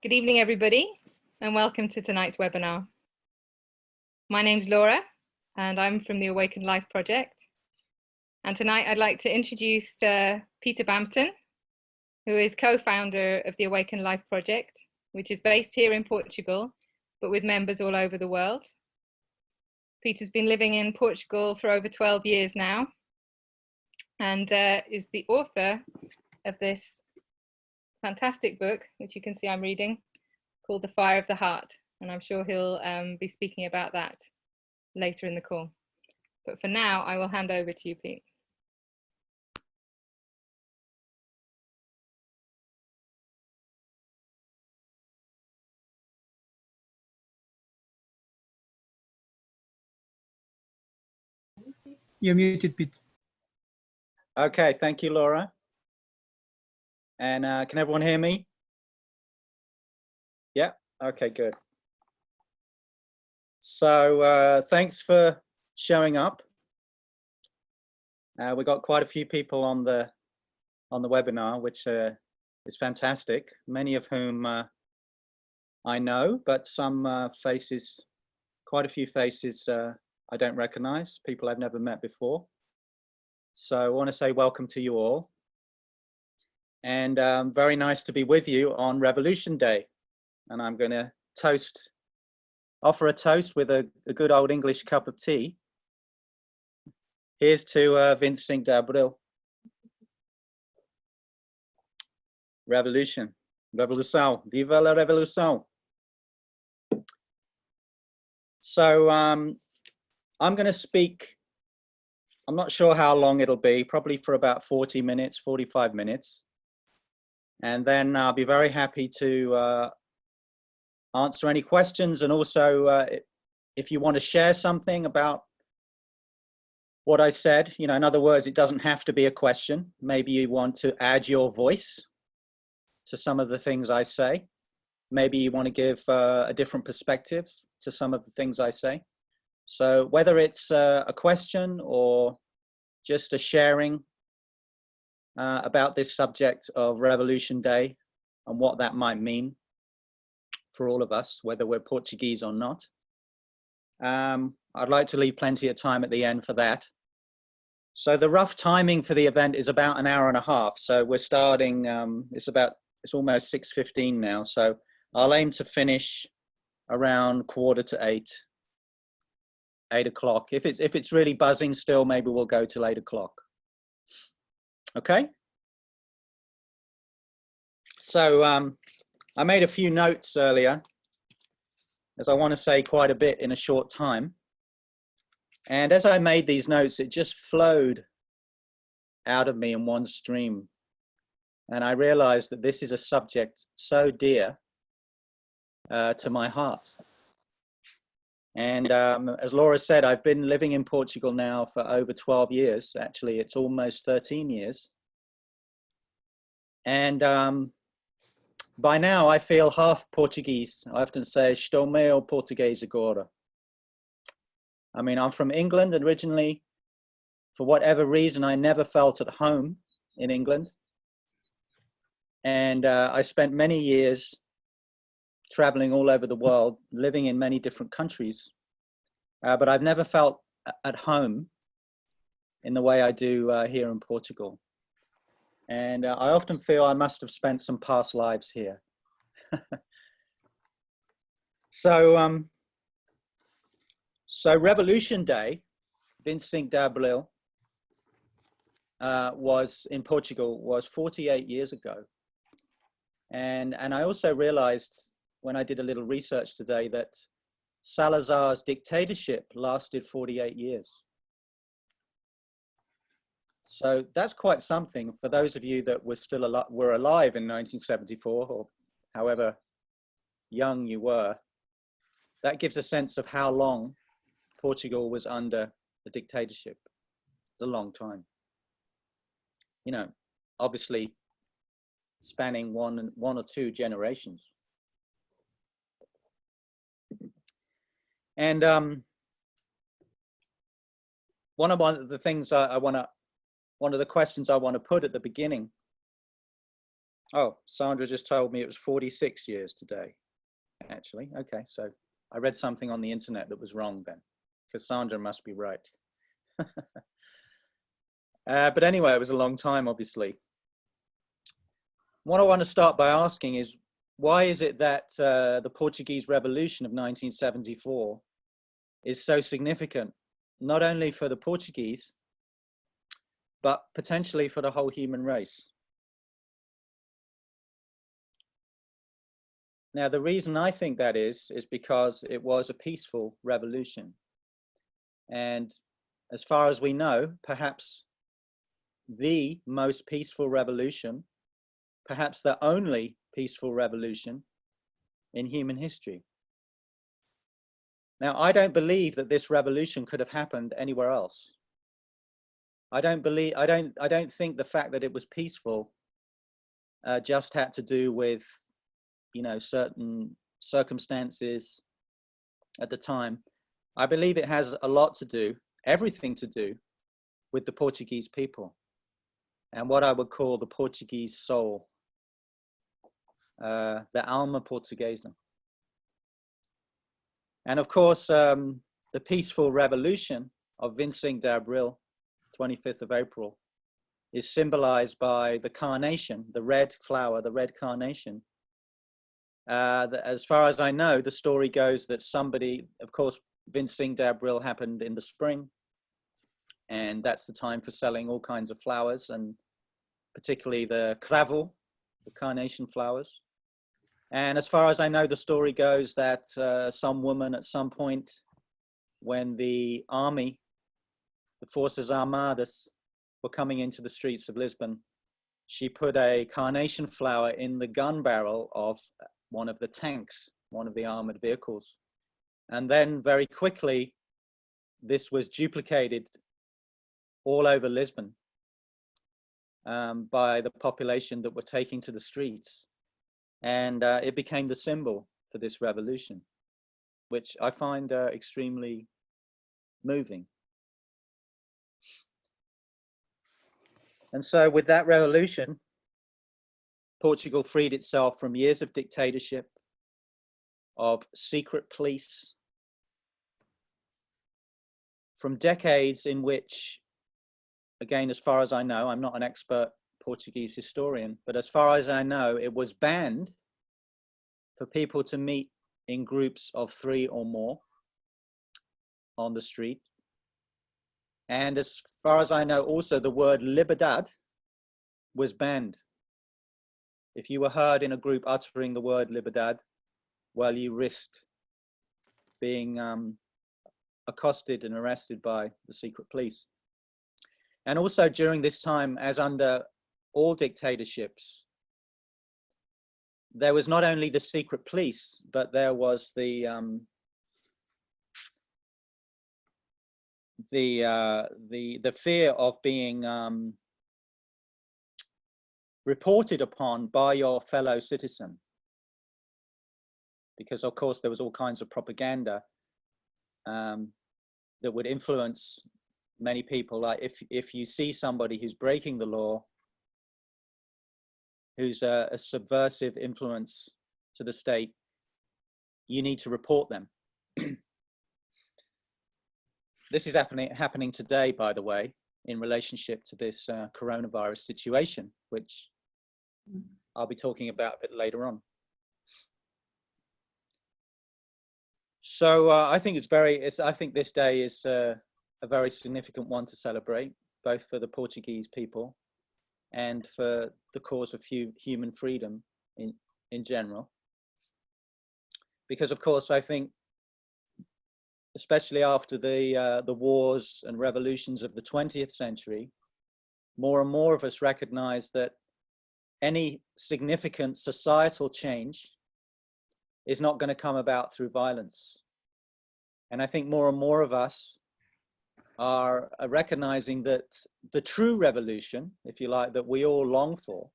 Good evening, everybody, and welcome to tonight's webinar. My name's Laura, and I'm from the Awakened Life Project. And tonight I'd like to introduce Peter Bampton, who is co-founder of the Awakened Life Project, which is based here in Portugal, but with members all over the world. Peter's been living in Portugal for over 12 years now, and is the author of this fantastic book, which you can see I'm reading, called The Fire of the Heart. And I'm sure he'll be speaking about that later in the call. But for now, I will hand over to you, Pete. You're muted, Pete. Okay, thank you, Laura. And can everyone hear me? Yeah, okay, good. So thanks for showing up. We got quite a few people on the webinar, which is fantastic. Many of whom I know, but some faces, quite a few faces I don't recognize, people I've never met before. So I want to say welcome to you all. And very nice to be with you on Revolution Day. And I'm going to offer a toast with a good old English cup of tea. Here's to 25 de abril. Revolution. Revolução. Viva la Revolução. So I'm going to speak, I'm not sure how long it'll be, probably for about 40 minutes, 45 minutes. And then I'll be very happy to answer any questions. And also, if you want to share something about what I said, you know, in other words, it doesn't have to be a question. Maybe you want to add your voice to some of the things I say. Maybe you want to give a different perspective to some of the things I say. So whether it's a question or just a sharing about this subject of Revolution Day and what that might mean for all of us, whether we're Portuguese or not. I'd like to leave plenty of time at the end for that. So the rough timing for the event is about an hour and a half. So we're starting, it's almost 6:15 now. So I'll aim to finish around 7:45, 8 o'clock. If it's really buzzing still, maybe we'll go till 8 o'clock. Okay. So I made a few notes earlier, as I want to say quite a bit in a short time. And as I made these notes, it just flowed out of me in one stream. And I realized that this is a subject so dear to my heart. And as Laura said, I've been living in Portugal now for over 12 years. Actually, it's almost 13 years. And by now, I feel half Portuguese. I often say, estou meio português agora. I mean, I'm from England originally. For whatever reason, I never felt at home in England. And I spent many years traveling all over the world, living in many different countries. But I've never felt at home in the way I do here in Portugal. And I often feel I must have spent some past lives here. So Revolution Day, 25 de abril, was in Portugal, was 48 years ago. And I also realized when I did a little research today that Salazar's dictatorship lasted 48 years. So that's quite something for those of you that were alive in 1974, or however young you were. That gives a sense of how long Portugal was under the dictatorship. It's a long time. You know, obviously spanning one or two generations. And one of the things one of the questions I want to put at the beginning Oh, Sandra just told me it was 46 years today, actually. Okay, so I read something on the internet that was wrong then, because Sandra must be right. But anyway, it was a long time, obviously. What I want to start by asking is, why is it that the Portuguese Revolution of 1974 is so significant, not only for the Portuguese, but potentially for the whole human race? Now, the reason I think that is because it was a peaceful revolution. And as far as we know, perhaps the most peaceful revolution, perhaps the only peaceful revolution in human history. Now, I don't believe that this revolution could have happened anywhere else. I don't think the fact that it was peaceful just had to do with, you know, certain circumstances at the time. I believe it has a lot to do, everything to do, with the Portuguese people and what I would call the Portuguese soul, the alma portuguesa. And of course, the peaceful revolution of 25 de abril, 25th of April, is symbolized by the carnation, the red flower, the red carnation. As far as I know, the story goes that somebody, of course, 25 de abril happened in the spring, and that's the time for selling all kinds of flowers, and particularly the cravo, the carnation flowers. And as far as I know, the story goes that some woman at some point, when the army, the forces armadas, were coming into the streets of Lisbon, she put a carnation flower in the gun barrel of one of the tanks, one of the armored vehicles. And then very quickly, this was duplicated all over Lisbon by the population that were taking to the streets. And it became the symbol for this revolution, which I find extremely moving. And so with that revolution, Portugal freed itself from years of dictatorship, of secret police, from decades in which, again, as far as I know, I'm not an expert Portuguese historian, but as far as I know, it was banned for people to meet in groups of 3 or more on the street. And as far as I know, also the word liberdade was banned. If you were heard in a group uttering the word liberdade, well, you risked being accosted and arrested by the secret police. And also during this time, as under all dictatorships, there was not only the secret police, but there was the fear of being reported upon by your fellow citizen, because of course there was all kinds of propaganda that would influence many people. Like if you see somebody who's breaking the law, who's a subversive influence to the state, you need to report them. This is happening today, by the way, in relationship to this coronavirus situation, which I'll be talking about a bit later on. So I think I think this day is a very significant one to celebrate, both for the Portuguese people and for the cause of human freedom in general. Because of course, I think, especially after the wars and revolutions of the 20th century, more and more of us recognize that any significant societal change is not going to come about through violence. And I think more and more of us are recognizing that the true revolution, if you like, that we all long for,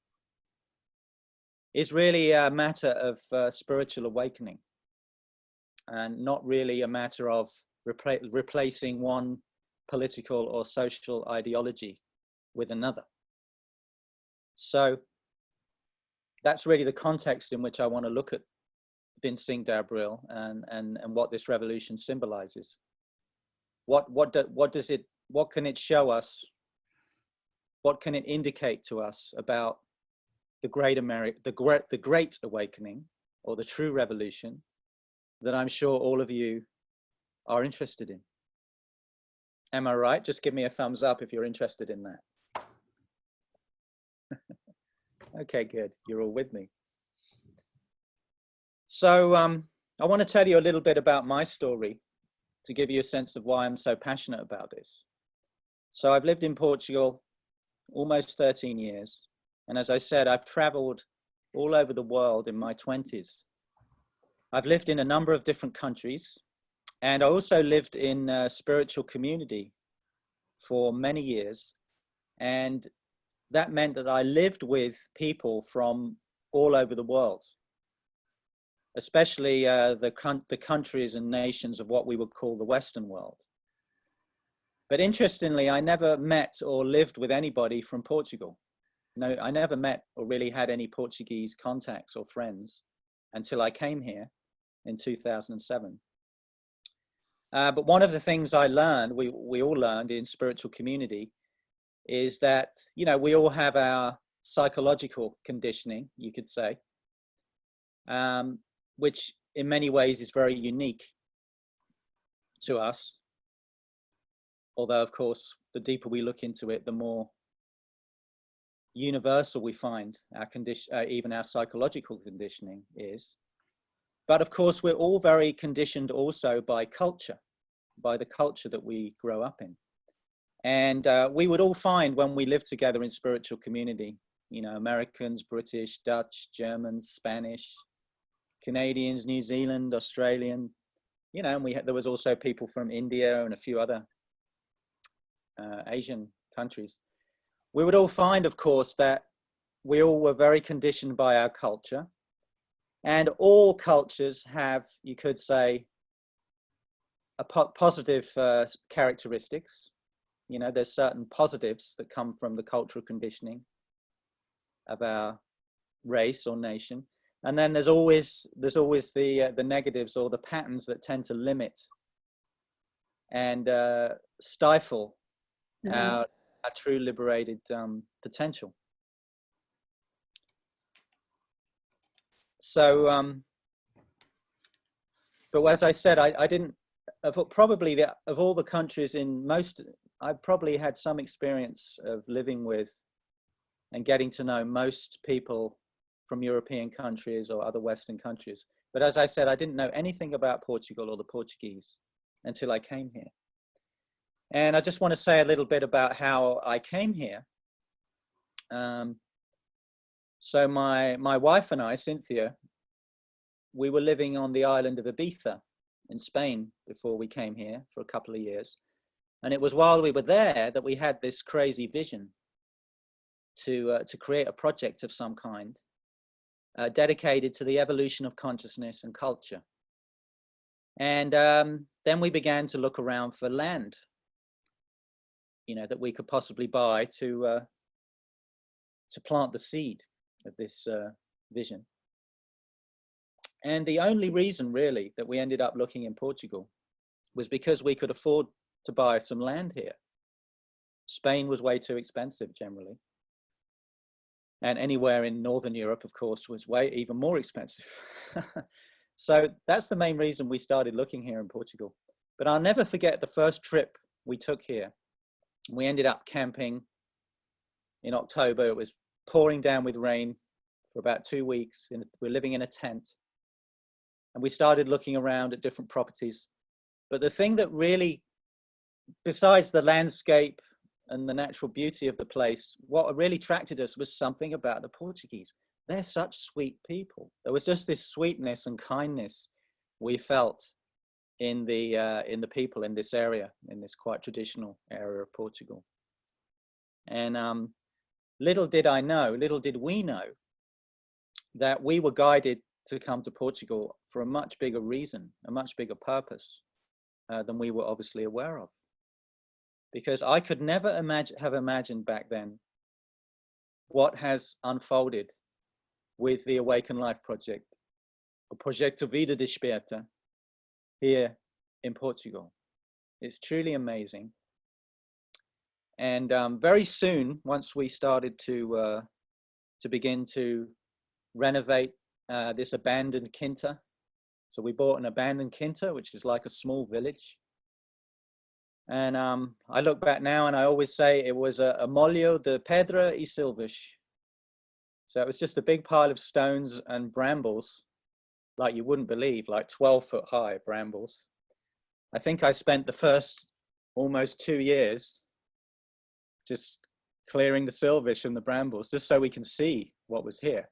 is really a matter of spiritual awakening, and not really a matter of replacing one political or social ideology with another. So that's really the context in which I want to look at Vincent d'Abril and what this revolution symbolizes. What can it show us? What can it indicate to us about the great awakening, or the true revolution that I'm sure all of you are interested in? Am I right? Just give me a thumbs up if you're interested in that. Okay, good. You're all with me. So I want to tell you a little bit about my story to give you a sense of why I'm so passionate about this. So I've lived in Portugal almost 13 years. And as I said, I've traveled all over the world in my 20s. I've lived in a number of different countries, and I also lived in a spiritual community for many years. And that meant that I lived with people from all over the world, especially the countries and nations of what we would call the Western world. But interestingly, I never met or lived with anybody from Portugal. No, I never met or really had any Portuguese contacts or friends until I came here in 2007. But one of the things I learned, we all learned in spiritual community, is that, you know, we all have our psychological conditioning, you could say, which in many ways is very unique to us. Although, of course, the deeper we look into it, the more universal we find our condition, even our psychological conditioning is. But of course, we're all very conditioned also by culture, by the culture that we grow up in. And we would all find when we live together in spiritual community, you know, Americans, British, Dutch, Germans, Spanish, Canadians, New Zealand, Australian, you know, and there was also people from India and a few other Asian countries. We would all find, of course, that we all were very conditioned by our culture, and all cultures have, you could say, a positive characteristics. You know, there's certain positives that come from the cultural conditioning of our race or nation, and then there's always the negatives or the patterns that tend to limit and stifle our true liberated potential. So, but as I said, I didn't, probably of all the countries in most, I probably had some experience of living with and getting to know most people from European countries or other Western countries. But as I said, I didn't know anything about Portugal or the Portuguese until I came here. And I just want to say a little bit about how I came here. So my wife and I, Cynthia, we were living on the island of Ibiza in Spain before we came here for a couple of years. And it was while we were there that we had this crazy vision to create a project of some kind dedicated to the evolution of consciousness and culture. And then we began to look around for land, you know, that we could possibly buy to plant the seed of this vision. And the only reason really that we ended up looking in Portugal was because we could afford to buy some land here. Spain was way too expensive generally. And anywhere in Northern Europe, of course, was even more expensive. So that's the main reason we started looking here in Portugal. But I'll never forget the first trip we took here. We ended up camping in October. It was pouring down with rain for about 2 weeks. We're living in a tent. And we started looking around at different properties. But the thing that really, besides the landscape and the natural beauty of the place, what really attracted us was something about the Portuguese. They're such sweet people. There was just this sweetness and kindness we felt in the people in this area, in this quite traditional area of Portugal. And little did we know that we were guided to come to Portugal for a much bigger reason, a much bigger purpose than we were obviously aware of. Because I could never have imagined back then what has unfolded with the Awaken Life project, a Projeto Vida Desperta, here in Portugal. It's truly amazing. And very soon, once we started to begin to renovate this abandoned quinta, so we bought an abandoned quinta, which is like a small village. And I look back now and I always say it was a molho de pedra e silvas. So it was just a big pile of stones and brambles, like you wouldn't believe, like 12-foot high brambles. I think I spent the first almost 2 years just clearing the silvish and the brambles, just so we can see what was here.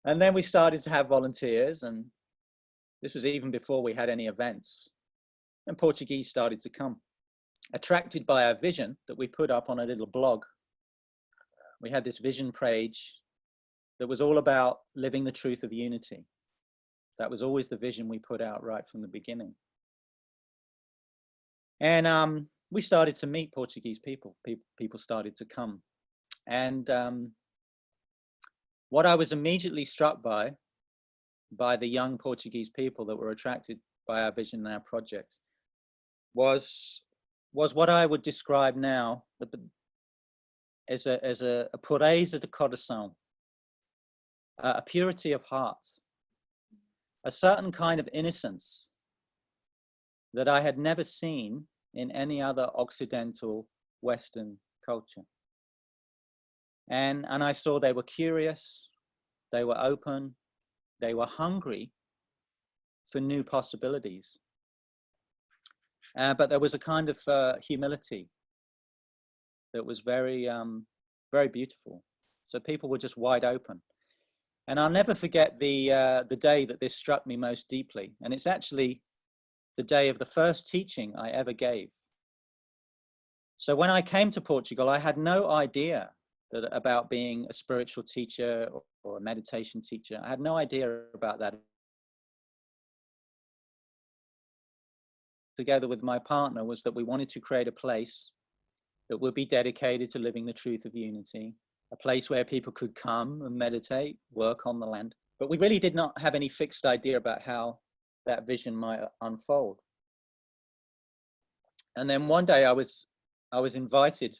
And then we started to have volunteers, and this was even before we had any events. And Portuguese started to come, attracted by our vision that we put up on a little blog. We had this vision page that was all about living the truth of unity. That was always the vision we put out right from the beginning. And we started to meet Portuguese people. People started to come. And what I was immediately struck by the young Portuguese people that were attracted by our vision and our project was what I would describe now as a pureza de coração, a purity of heart, a certain kind of innocence that I had never seen in any other Occidental Western culture. And I saw they were curious, they were open, they were hungry for new possibilities. But there was a kind of humility that was very, very beautiful. So people were just wide open. And I'll never forget the day that this struck me most deeply. And it's actually the day of the first teaching I ever gave. So when I came to Portugal, I had no idea about being a spiritual teacher or a meditation teacher. I had no idea about that. Together with my partner was that we wanted to create a place that would be dedicated to living the truth of unity, a place where people could come and meditate, work on the land. But we really did not have any fixed idea about how that vision might unfold. And then one day I was invited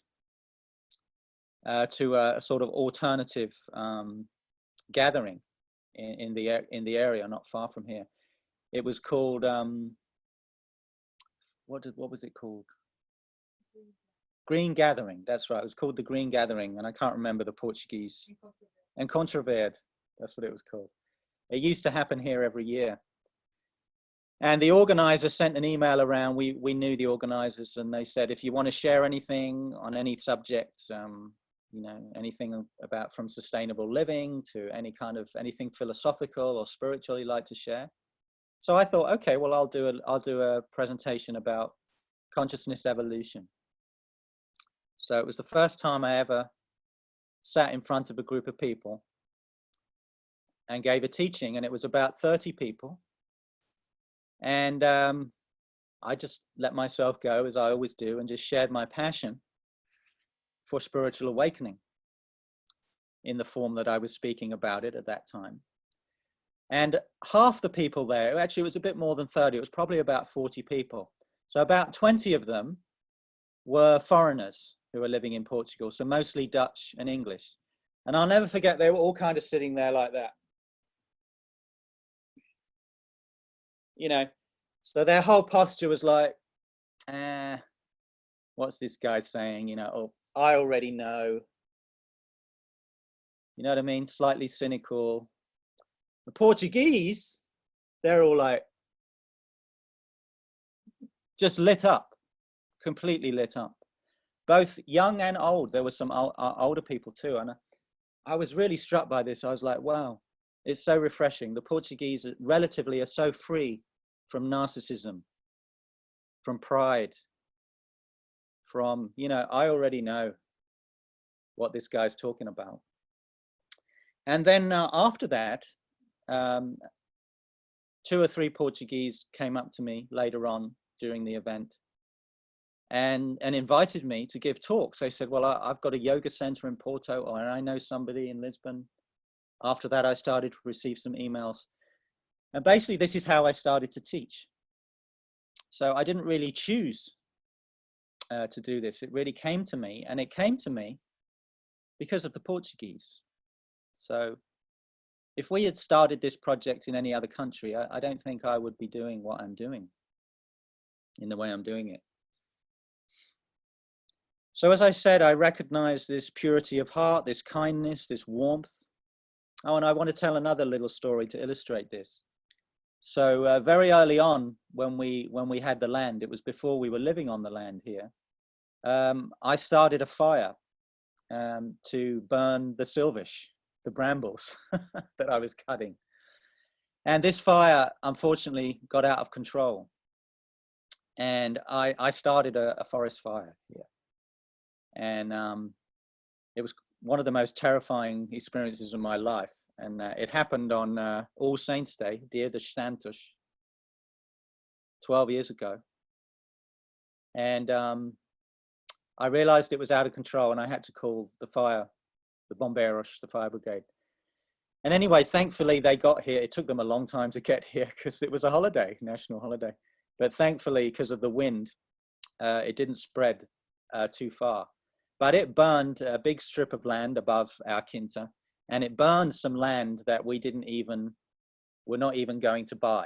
to a sort of alternative gathering in the area not far from here. It was called what was it called? Green Gathering. That's right. It was called the Green Gathering, and I can't remember the Portuguese. Encontro Verde. That's what it was called. It used to happen here every year. And the organizer sent an email around. We knew the organizers, and they said, if you want to share anything on any subject, you know, anything about from sustainable living to anything philosophical or spiritual you'd like to share. So I thought, okay, well, I'll do a presentation about consciousness evolution. So it was the first time I ever sat in front of a group of people and gave a teaching, and it was about 30 people. And I just let myself go, as I always do, and just shared my passion for spiritual awakening in the form that I was speaking about it at that time. And half the people there, actually it was a bit more than 30, it was probably about 40 people. So about 20 of them were foreigners who were living in Portugal, so mostly Dutch and English. And I'll never forget, they were all kind of sitting there like that. You know, so their whole posture was like, what's this guy saying? You know, oh, I already know. You know what I mean? Slightly cynical. The Portuguese, they're all like, just lit up, completely lit up. Both young and old. There were some older people too. And I was really struck by this. I was like, wow, it's so refreshing. The Portuguese relatively are so free from narcissism, from pride, from, you know, I already know what this guy's talking about. And then after that, 2 or 3 Portuguese came up to me later on during the event. and invited me to give talks. They said, well, I've got a yoga center in Porto, or I know somebody in Lisbon. After that, I started to receive some emails. And basically, this is how I started to teach. So I didn't really choose to do this. It really came to me, and it came to me because of the Portuguese. So if we had started this project in any other country, I don't think I would be doing what I'm doing in the way I'm doing it. So as I said, I recognize this purity of heart, this kindness, this warmth. Oh, and I want to tell another little story to illustrate this. So very early on, when we had the land, it was before we were living on the land here, I started a fire to burn the silvish, the brambles that I was cutting. And this fire, unfortunately, got out of control. And I started a forest fire here. And it was one of the most terrifying experiences of my life. And it happened on All Saints' Day, Dia dos Santos, 12 years ago. And I realized it was out of control, and I had to call the bombeiros, the fire brigade. And anyway, thankfully they got here. It took them a long time to get here because it was a holiday, national holiday. But thankfully, because of the wind, it didn't spread too far. But it burned a big strip of land above our quinta, and it burned some land that we're not even going to buy.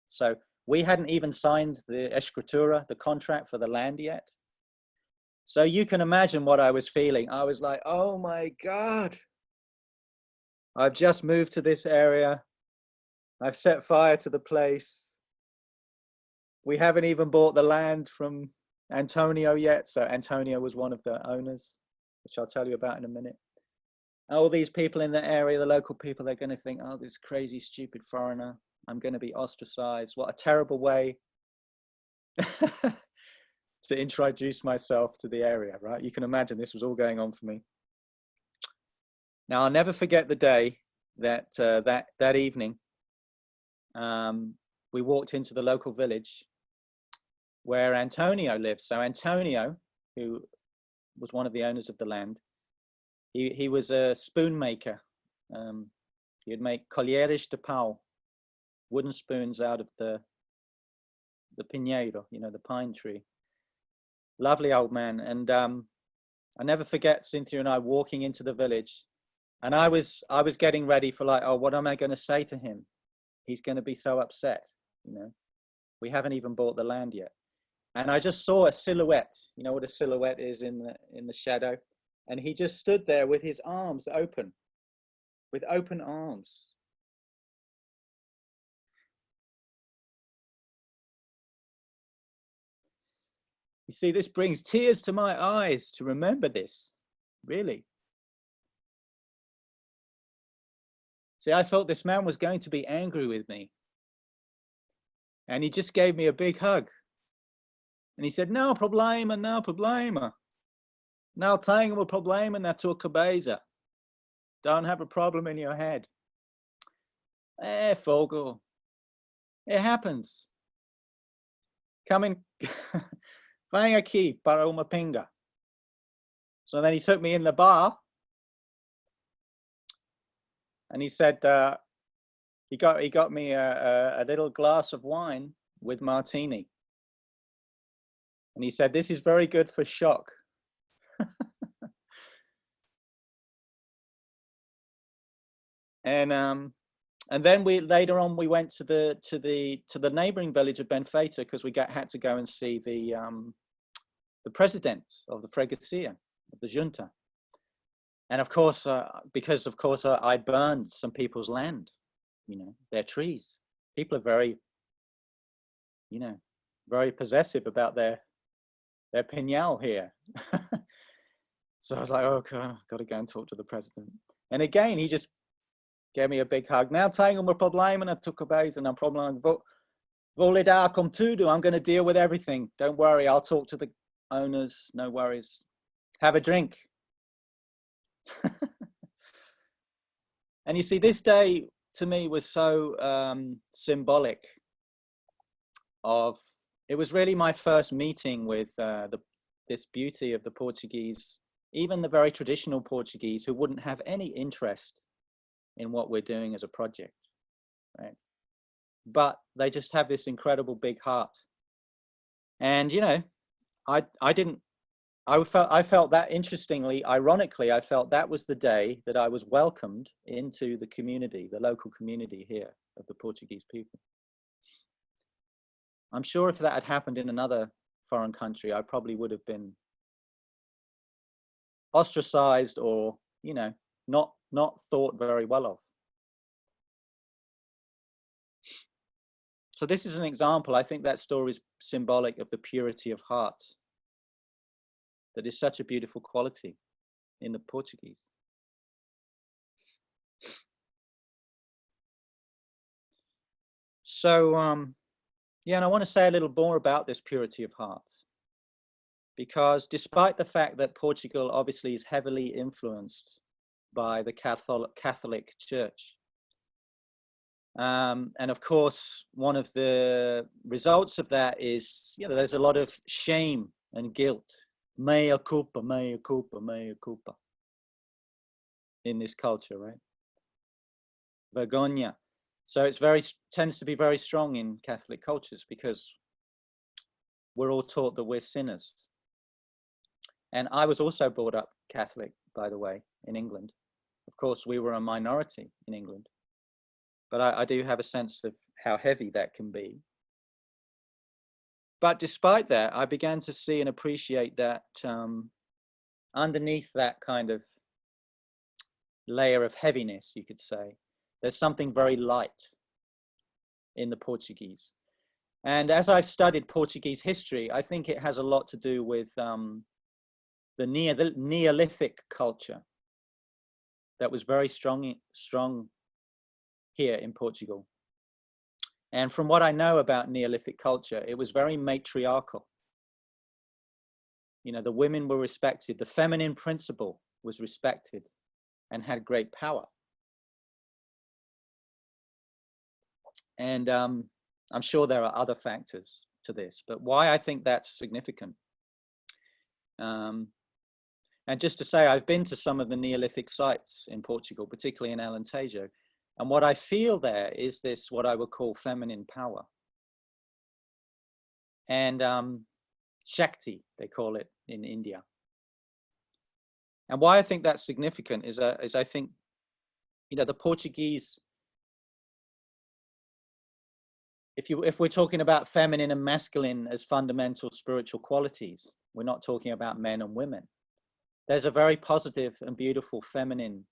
So we hadn't even signed the escritura, the contract for the land yet. So you can imagine what I was feeling. I was like, oh my God, I've just moved to this area. I've set fire to the place. We haven't even bought the land from Antonio yet. So Antonio was one of the owners, which I'll tell you about in a minute. All these people in the area, the local people, they're going to think, oh, this crazy, stupid foreigner. I'm going to be ostracized. What a terrible way to introduce myself to the area, right? You can imagine this was all going on for me. Now, I'll never forget the day that that evening, we walked into the local village where Antonio lives. So Antonio, who was one of the owners of the land, he was a spoon maker. He would make colheres de pau, wooden spoons out of the pinheiro, you know, the pine tree. Lovely old man. And I never forget Cynthia and I walking into the village, and I was getting ready for like, oh, what am I going to say to him? He's going to be so upset, you know. We haven't even bought the land yet. And I just saw a silhouette. You know what a silhouette is in the shadow? And he just stood there with his arms open, with open arms. You see, this brings tears to my eyes to remember this, really. See, I thought this man was going to be angry with me. And he just gave me a big hug. And he said, no problema, no problema. Não tenho problema na tua cabeça. Don't have a problem in your head. Fogo. It happens. Come in. Vem aqui para uma pinga. So then he took me in the bar. And he said, he got me a little glass of wine with martini. And he said, this is very good for shock. And then later on we went to the neighboring village of Benfeita because we had to go and see the president of the freguesia, of the junta. And of course, because of course I burned some people's land, you know, their trees. People are very, you know, very possessive about their pinhal here. So I was like, oh, God, I've got to go and talk to the president. And again, he just gave me a big hug. Now tenho um problema na tua cabeça, não problema. Vou lidar com tudo. I'm going to deal with everything. Don't worry. I'll talk to the owners. No worries. Have a drink. And you see, this day to me was so symbolic of, it was really my first meeting with the this beauty of the Portuguese, even the very traditional Portuguese who wouldn't have any interest in what we're doing as a project, right? But they just have this incredible big heart. And, you know, I felt that, interestingly, ironically, I felt that was the day that I was welcomed into the community, the local community here of the Portuguese people. I'm sure if that had happened in another foreign country, I probably would have been ostracized or, you know, not thought very well of. So this is an example. I think that story is symbolic of the purity of heart. That is such a beautiful quality in the Portuguese. So, yeah, and I want to say a little more about this purity of heart, because despite the fact that Portugal obviously is heavily influenced by the Catholic Church, and of course, one of the results of that is, you know, there's a lot of shame and guilt. Mea culpa, mea culpa, mea culpa. In this culture, right? Vergonha. So it's tends to be very strong in Catholic cultures because we're all taught that we're sinners. And I was also brought up Catholic, by the way, in England. Of course, we were a minority in England, but I do have a sense of how heavy that can be. But despite that, I began to see and appreciate that underneath that kind of layer of heaviness, you could say, there's something very light in the Portuguese. And as I've studied Portuguese history, I think it has a lot to do with the Neolithic culture that was very strong here in Portugal. And from what I know about Neolithic culture, it was very matriarchal. You know, the women were respected, the feminine principle was respected and had great power. And I'm sure there are other factors to this, but why I think that's significant. And just to say, I've been to some of the Neolithic sites in Portugal, particularly in Alentejo. And what I feel there is this, what I would call feminine power. And Shakti, they call it in India. And why I think that's significant is I think, you know, the Portuguese, if we're talking about feminine and masculine as fundamental spiritual qualities, we're not talking about men and women. There's a very positive and beautiful feminine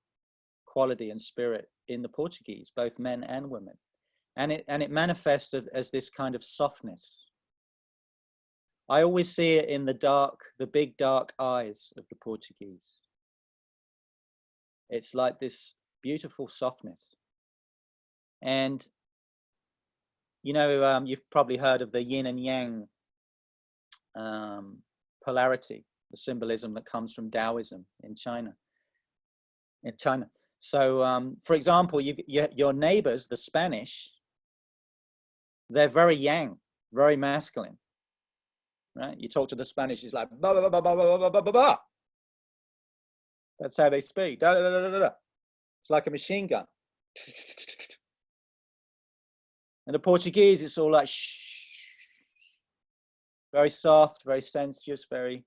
quality and spirit in the Portuguese, both men and women. And it manifests as this kind of softness. I always see it in the big dark eyes of the Portuguese. It's like this beautiful softness. And, you know, you've probably heard of the yin and yang polarity, the symbolism that comes from Taoism in China. So, for example, your neighbors, the Spanish, they're very yang, very masculine, right? You talk to the Spanish, it's like, bah, bah, bah, bah, bah, bah, bah, bah, bah. That's how they speak. Da, da, da, da, da. It's like a machine gun. And the Portuguese, it's all like, shh, very soft, very sensuous, very,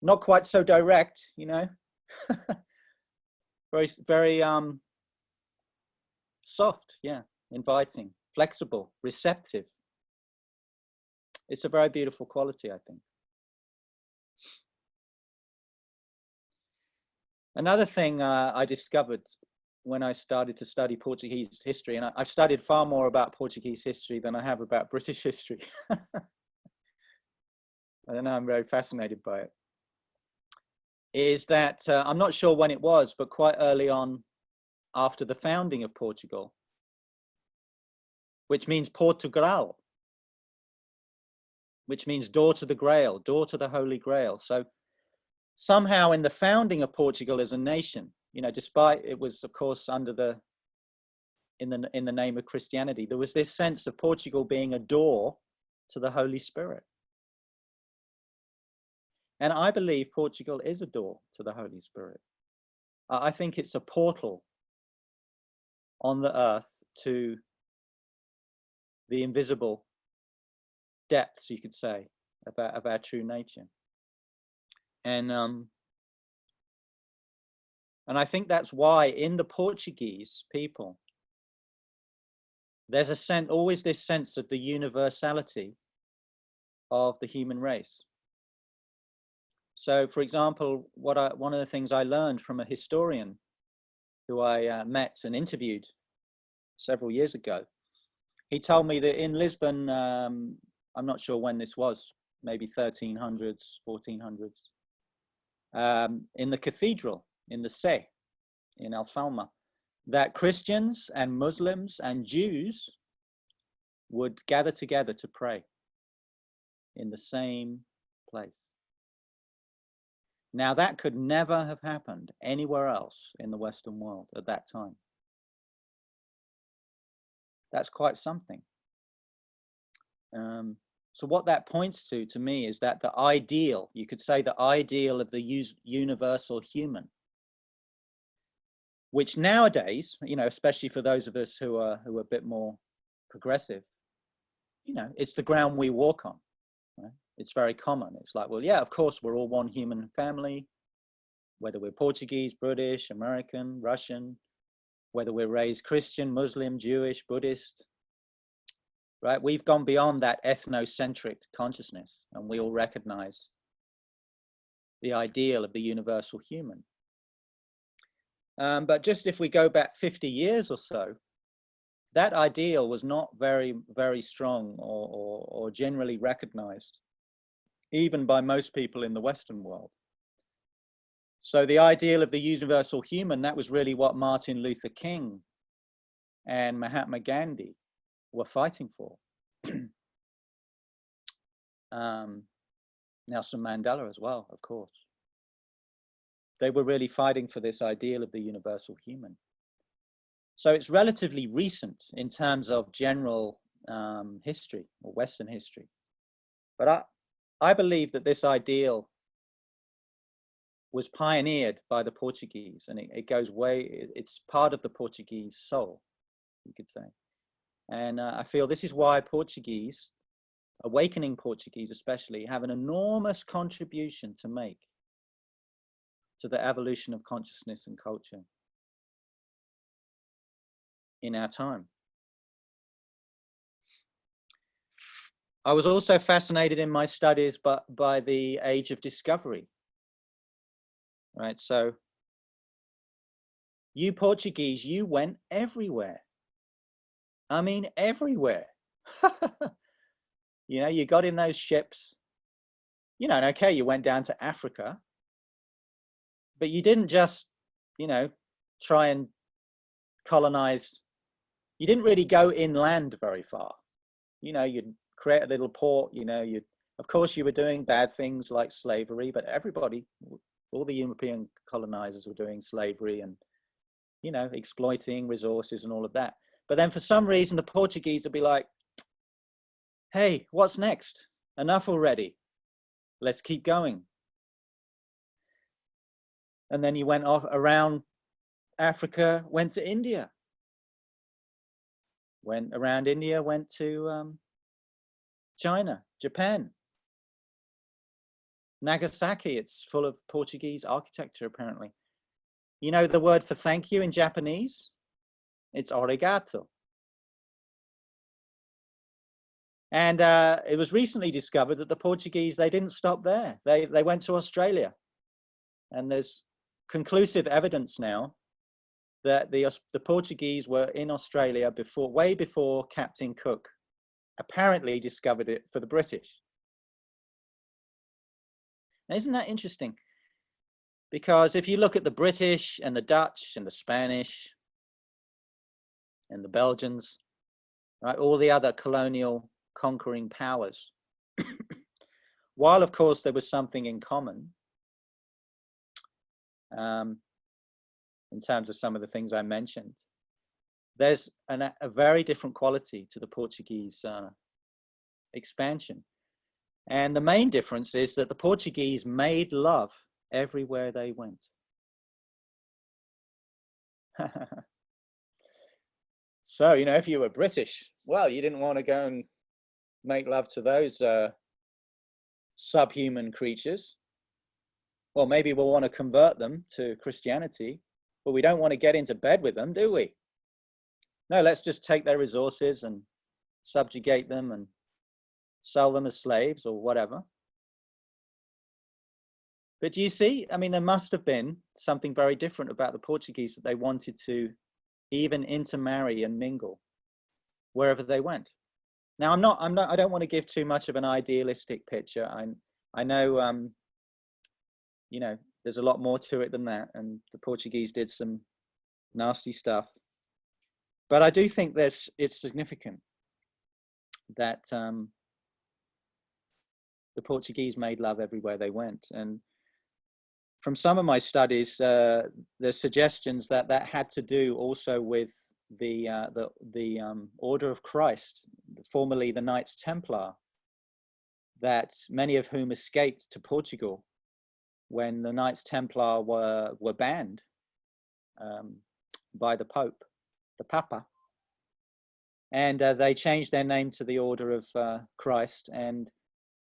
not quite so direct, you know, very soft, yeah, inviting, flexible, receptive. It's a very beautiful quality, I think. Another thing I discovered when I started to study Portuguese history, and I've studied far more about Portuguese history than I have about British history. I don't know, I'm very fascinated by it, is that I'm not sure when it was, but quite early on after the founding of Portugal, which means Portugal, which means door to the Grail, door to the Holy Grail. So somehow in the founding of Portugal as a nation, you know, despite it was, of course, under in the name of Christianity, there was this sense of Portugal being a door to the Holy Spirit. And I believe Portugal is a door to the Holy Spirit. I think it's a portal on the earth to the invisible depths, you could say, of our true nature. And I think that's why in the Portuguese people, there's always this sense of the universality of the human race. So, for example, one of the things I learned from a historian who I met and interviewed several years ago, he told me that in Lisbon, I'm not sure when this was, maybe 1300s, 1400s, in the cathedral, in the Sé, in Alfama, that Christians and Muslims and Jews would gather together to pray in the same place. Now, that could never have happened anywhere else in the Western world at that time. That's quite something. So what that points to me, is that the ideal, you could say the ideal of the universal human, which nowadays, you know, especially for those of us who are a bit more progressive, you know, it's the ground we walk on. Right? It's very common. It's like, well, yeah, of course, we're all one human family, whether we're Portuguese, British, American, Russian, whether we're raised Christian, Muslim, Jewish, Buddhist, right? We've gone beyond that ethnocentric consciousness, and we all recognize the ideal of the universal human. But just if we go back 50 years or so, that ideal was not very, very strong or generally recognized, even by most people in the Western world. So the ideal of the universal human, that was really what Martin Luther King and Mahatma Gandhi were fighting for. Nelson Mandela as well, of course. They were really fighting for this ideal of the universal human. So it's relatively recent in terms of general history or Western history. But I believe that this ideal was pioneered by the Portuguese, and it goes it's part of the Portuguese soul, you could say. And I feel this is why Portuguese, awakening Portuguese especially, have an enormous contribution to make to the evolution of consciousness and culture in our time. I was also fascinated in my studies by the age of discovery. Right, so you Portuguese, you went everywhere. I mean, everywhere. You know, you got in those ships, you know, and okay, you went down to Africa, but you didn't just, you know, try and colonize. You didn't really go inland very far. You know, you'd create a little port, you know, of course you were doing bad things like slavery, but everybody, all the European colonizers were doing slavery and, you know, exploiting resources and all of that. But then for some reason, the Portuguese would be like, hey, what's next? Enough already. Let's keep going. And then you went off around Africa, went to India. Went around India, went to China, Japan. Nagasaki, it's full of Portuguese architecture, apparently. You know the word for thank you in Japanese? It's arigato. And it was recently discovered that the Portuguese, they didn't stop there. They went to Australia. And there's conclusive evidence now that the Portuguese were in Australia way before Captain Cook apparently discovered it for the British. Now, isn't that interesting? Because if you look at the British and the Dutch and the Spanish and the Belgians, right, all the other colonial conquering powers, while of course there was something in common in terms of some of the things I mentioned, there's a very different quality to the Portuguese expansion. And the main difference is that the Portuguese made love everywhere they went. So, you know, if you were British, well, you didn't want to go and make love to those subhuman creatures. Well, maybe we'll want to convert them to Christianity, but we don't want to get into bed with them, do we? No, let's just take their resources and subjugate them and sell them as slaves or whatever. But do you see? I mean, there must have been something very different about the Portuguese, that they wanted to even intermarry and mingle wherever they went. Now, I don't want to give too much of an idealistic picture. I know, you know, there's a lot more to it than that, and the Portuguese did some nasty stuff. But I do think it's significant that the Portuguese made love everywhere they went. And from some of my studies, there's suggestions that that had to do also with the Order of Christ, formerly the Knights Templar, that many of whom escaped to Portugal when the Knights Templar were banned by the Pope, the Papa, and they changed their name to the Order of Christ. And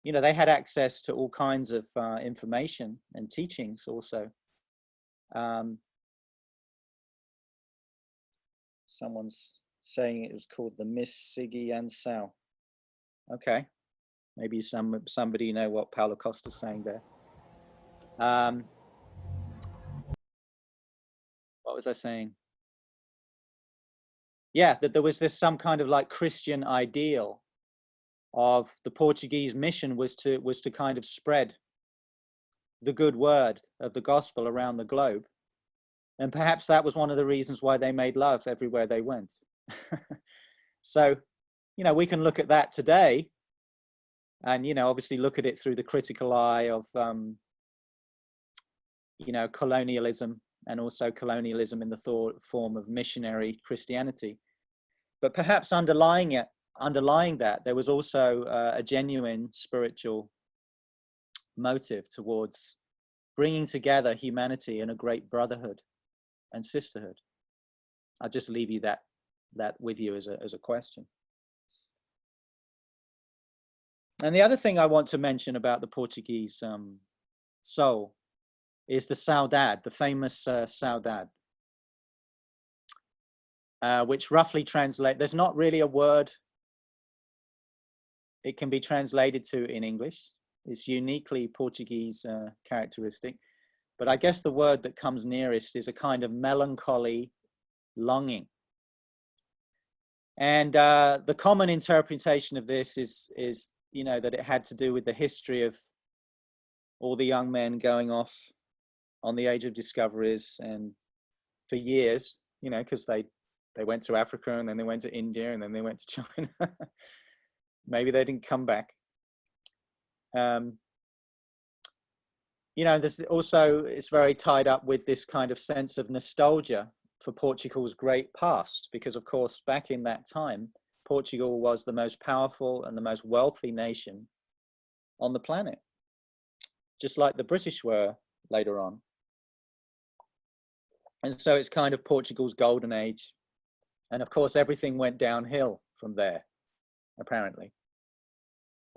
you know, they had access to all kinds of information and teachings also. Someone's saying it was called the Miss Siggy and Sal. Okay, maybe somebody know what Paulo Costa's saying there. What was I saying? Yeah, that there was some kind of like Christian ideal of the Portuguese mission was to kind of spread the good word of the gospel around the globe. And perhaps that was one of the reasons why they made love everywhere they went. So, you know, we can look at that today and, you know, obviously look at it through the critical eye of, you know, colonialism, and also colonialism in the form of missionary Christianity. But perhaps underlying that, there was also a genuine spiritual motive towards bringing together humanity in a great brotherhood and sisterhood. I'll just leave you that with you as a question. And the other thing I want to mention about the Portuguese soul is the saudade, the famous saudade, which roughly translate. There's not really a word it can be translated to in English. It's uniquely Portuguese characteristic. But I guess the word that comes nearest is a kind of melancholy longing. And the common interpretation of this is, you know, that it had to do with the history of all the young men going off on the age of discoveries, and for years, you know, because they went to Africa, and then they went to India, and then they went to China. Maybe they didn't come back. You know, there's also, it's very tied up with this kind of sense of nostalgia for Portugal's great past, because of course, back in that time, Portugal was the most powerful and the most wealthy nation on the planet, just like the British were later on. And so it's kind of Portugal's golden age. And of course, everything went downhill from there, apparently.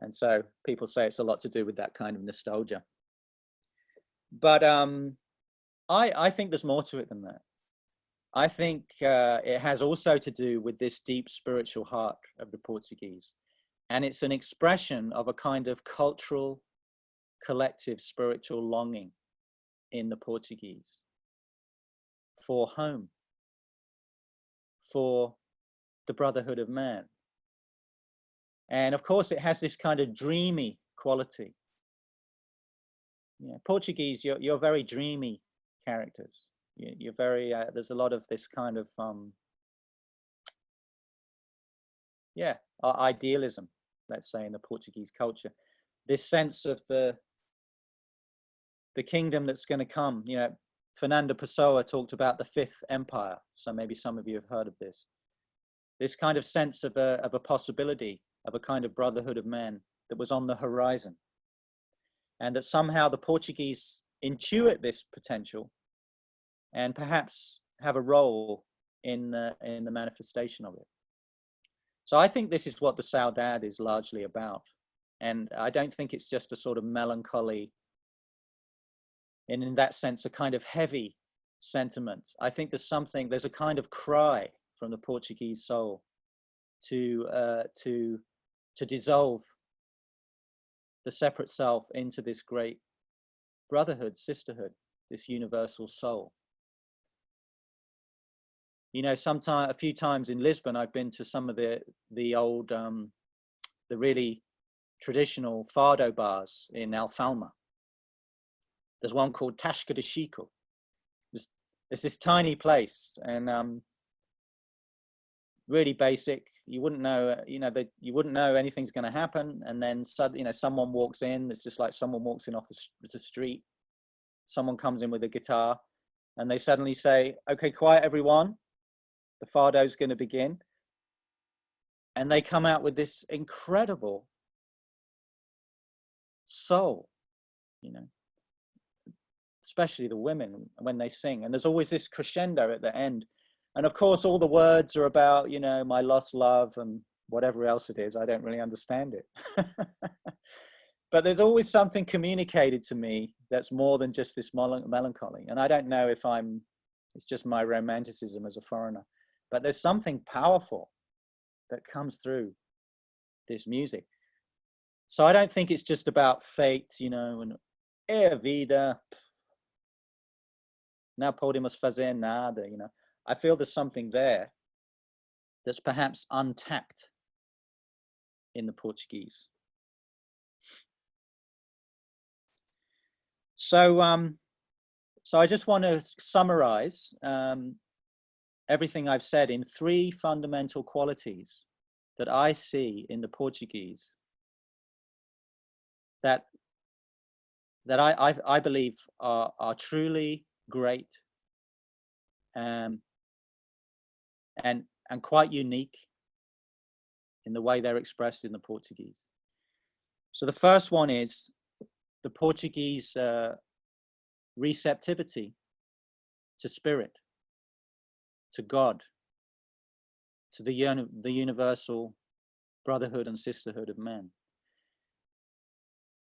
And so people say it's a lot to do with that kind of nostalgia. But I think there's more to it than that. I think it has also to do with this deep spiritual heart of the Portuguese. And it's an expression of a kind of cultural, collective spiritual longing in the Portuguese for home, for the brotherhood of man. And of course, it has this kind of dreamy quality. Yeah, Portuguese, you're very dreamy characters. You're very, there's a lot of this kind of, yeah, idealism, let's say, in the Portuguese culture. This sense of the kingdom that's going to come. You know, Fernando Pessoa talked about the Fifth Empire, so maybe some of you have heard of this. This kind of sense of a possibility of a kind of brotherhood of man that was on the horizon, and that somehow the Portuguese intuit this potential and perhaps have a role in the manifestation of it. So I think this is what the Saudade is largely about. And I don't think it's just a sort of melancholy, and in that sense, a kind of heavy sentiment. I think there's a kind of cry from the Portuguese soul to dissolve the separate self into this great brotherhood, sisterhood, this universal soul. You know, a few times in Lisbon, I've been to some of the old, the really traditional fado bars in Alfama. There's one called Tasca de Chico. It's this tiny place, and really basic. You wouldn't know, you wouldn't know anything's going to happen, and then suddenly, someone walks in. It's just like someone walks in off the street. Someone comes in with a guitar, and they suddenly say, "Okay, quiet, everyone. The fado's going to begin." And they come out with this incredible soul, especially the women when they sing. And there's always this crescendo at the end. And of course, all the words are about, my lost love and whatever else it is. I don't really understand it. But there's always something communicated to me that's more than just this melancholy. And I don't know if it's just my romanticism as a foreigner, but there's something powerful that comes through this music. So I don't think it's just about fate, and vida, não podemos fazer nada, I feel there's something there that's perhaps untapped in the Portuguese. So I just want to summarize everything I've said in 3 fundamental qualities that I see in the Portuguese that I believe are truly great and quite unique in the way they're expressed in the Portuguese. So the first one is the Portuguese receptivity to spirit, to God, to the universal brotherhood and sisterhood of men.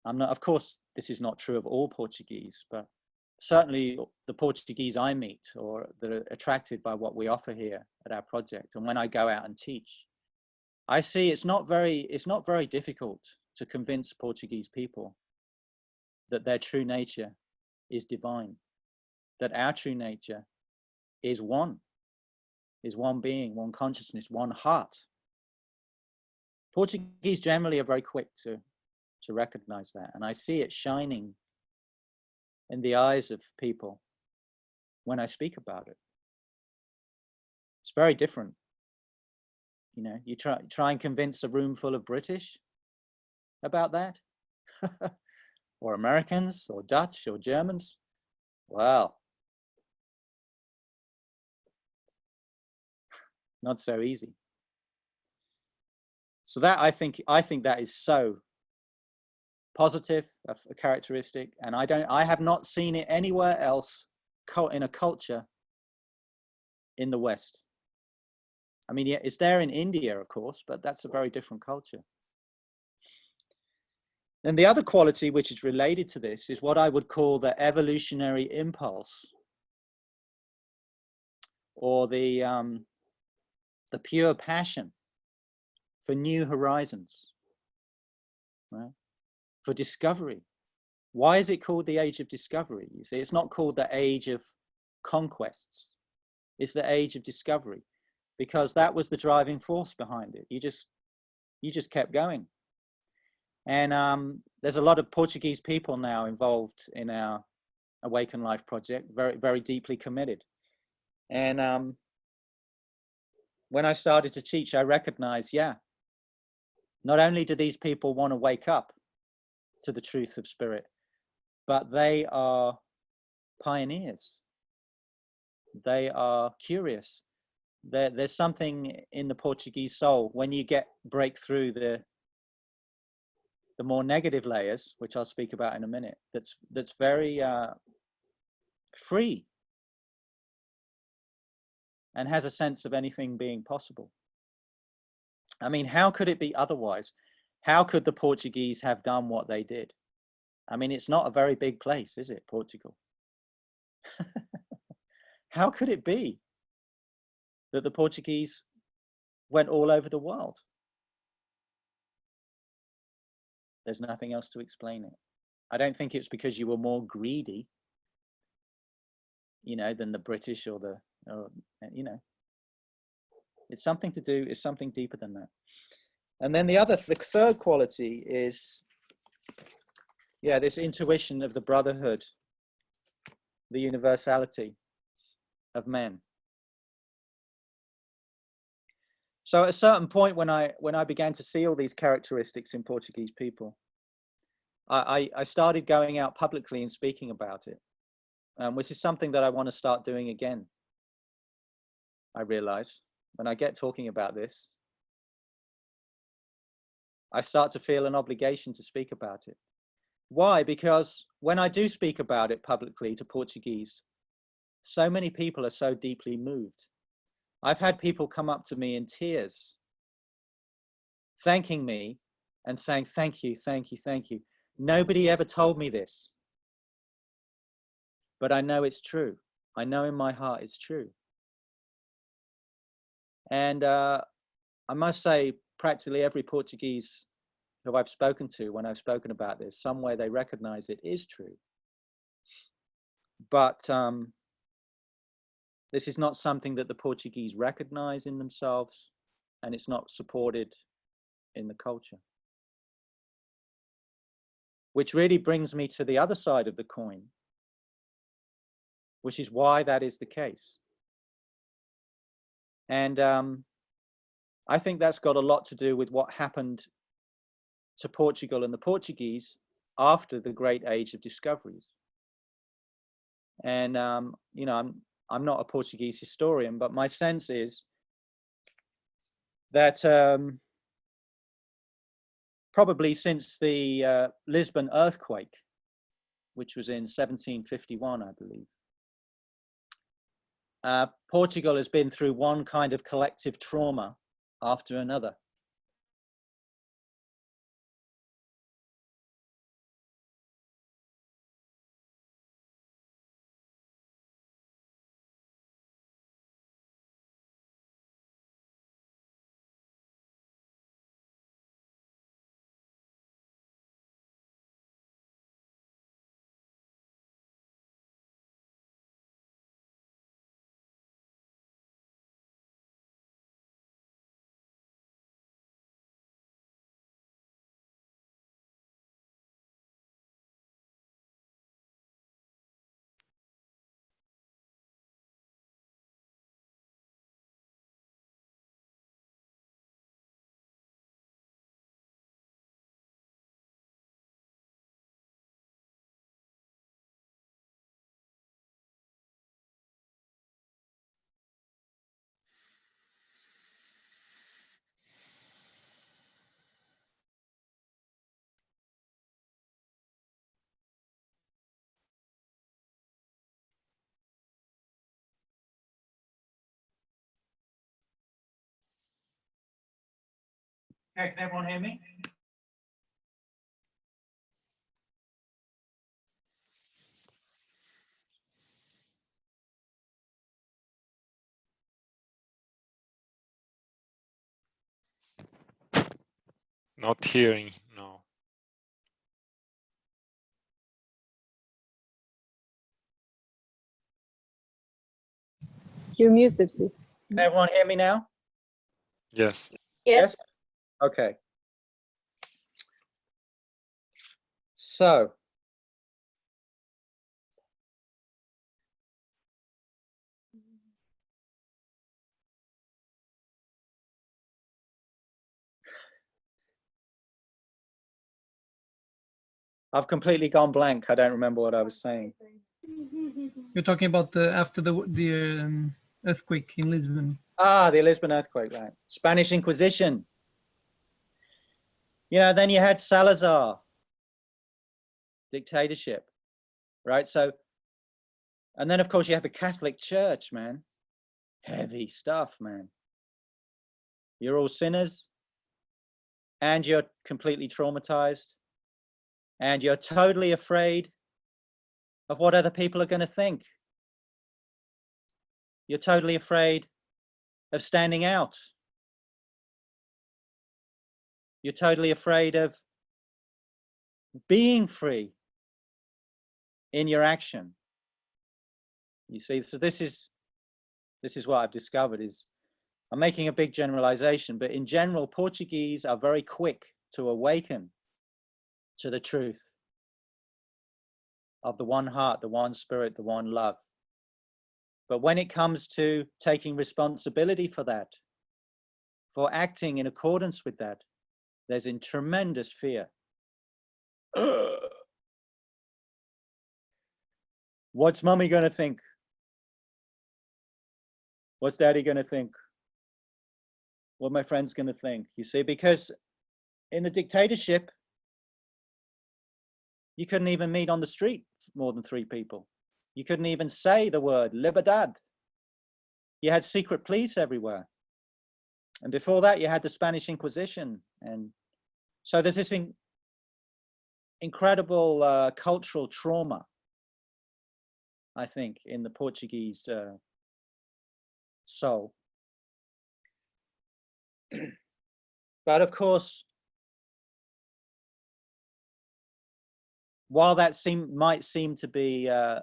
Of course, this is not true of all Portuguese, but certainly the Portuguese I meet or that are attracted by what we offer here at our project. And when I go out and teach, I see it's not very difficult to convince Portuguese people that their true nature is divine, that our true nature is one being, one consciousness, one heart. Portuguese generally are very quick to recognize that. And I see it shining in the eyes of people when I speak about it. It's very different. You try and convince a room full of British about that, or Americans, or Dutch, or Germans. Well, not so easy. So that I think that is so positive a characteristic, and I have not seen it anywhere else in a culture in the West. I mean, yeah, it's there in India, of course, but that's a very different culture. Then the other quality which is related to this is what I would call the evolutionary impulse, or the pure passion for new horizons, right? For discovery. Why is it called the age of discovery? You see, it's not called the age of conquests. It's the age of discovery, because that was the driving force behind it. You just kept going. And there's a lot of Portuguese people now involved in our Awaken Life project, very, very deeply committed. And when I started to teach, I recognized, not only do these people want to wake up to the truth of spirit, but they are pioneers. They are curious. There's something in the Portuguese soul when you break through the more negative layers, which I'll speak about in a minute, that's very free and has a sense of anything being possible. I mean, how could it be otherwise? How could the Portuguese have done what they did? I mean, it's not a very big place, is it, Portugal? How could it be that the Portuguese went all over the world? There's nothing else to explain it. I don't think it's because you were more greedy, you know, than the British or the, you know, it's something to do, it's something deeper than that. And then the third quality is, yeah, this intuition of the brotherhood, the universality of men. So at a certain point when I began to see all these characteristics in Portuguese people, I started going out publicly and speaking about it, which is something that I want to start doing again. I realize when I get talking about this, I start to feel an obligation to speak about it. Why? Because when I do speak about it publicly to Portuguese, so many people are so deeply moved. I've had people come up to me in tears, thanking me and saying, thank you, thank you, thank you. Nobody ever told me this, but I know it's true. I know in my heart it's true. And I must say, practically every Portuguese who I've spoken to, when I've spoken about this, somewhere they recognize it is true. But this is not something that the Portuguese recognize in themselves, and it's not supported in the culture. Which really brings me to the other side of the coin, which is why that is the case. And I think that's got a lot to do with what happened to Portugal and the Portuguese after the great age of discoveries. And you know, I'm not a Portuguese historian, but my sense is that probably since the Lisbon earthquake, which was in 1751, I believe, Portugal has been through one kind of collective trauma after another. Okay, can everyone hear me? Not hearing, no. You're muted, please. Can everyone hear me now? Yes. Yes? Okay. So, I've completely gone blank. I don't remember what I was saying. You're talking about after the earthquake in Lisbon. Ah, the Lisbon earthquake, right. Spanish Inquisition. You know, then you had Salazar, dictatorship, right? So, and then of course you have the Catholic Church, man. Heavy stuff, man. You're all sinners and you're completely traumatized and you're totally afraid of what other people are going to think. You're totally afraid of standing out. You're totally afraid of being free in your action. You see, so this is what I've discovered is, I'm making a big generalization, but in general, Portuguese are very quick to awaken to the truth of the one heart, the one spirit, the one love. But when it comes to taking responsibility for that, for acting in accordance with that, there's a tremendous fear. What's mommy going to think? What's daddy going to think? What my friend's going to think? You see, because in the dictatorship, you couldn't even meet on the street more than 3 people. You couldn't even say the word libertad. You had secret police everywhere. And before that, you had the Spanish Inquisition. And so there's this incredible cultural trauma, I think, in the Portuguese soul. But of course, while that might seem to be the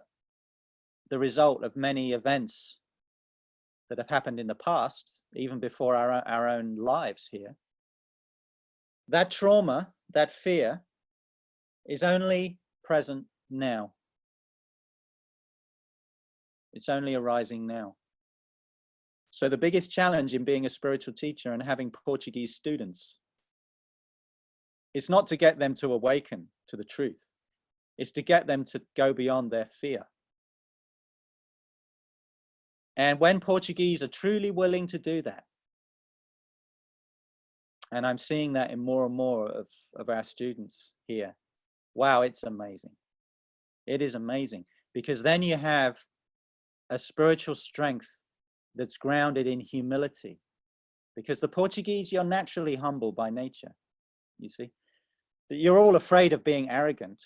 result of many events that have happened in the past, even before our own lives here, that trauma, that fear, is only present now. It's only arising now. So the biggest challenge in being a spiritual teacher and having Portuguese students is not to get them to awaken to the truth. It's to get them to go beyond their fear. And when Portuguese are truly willing to do that, and I'm seeing that in more and more of our students here, wow, it's amazing. It is amazing, because then you have a spiritual strength that's grounded in humility, because the Portuguese, you're naturally humble by nature. You see, you're all afraid of being arrogant.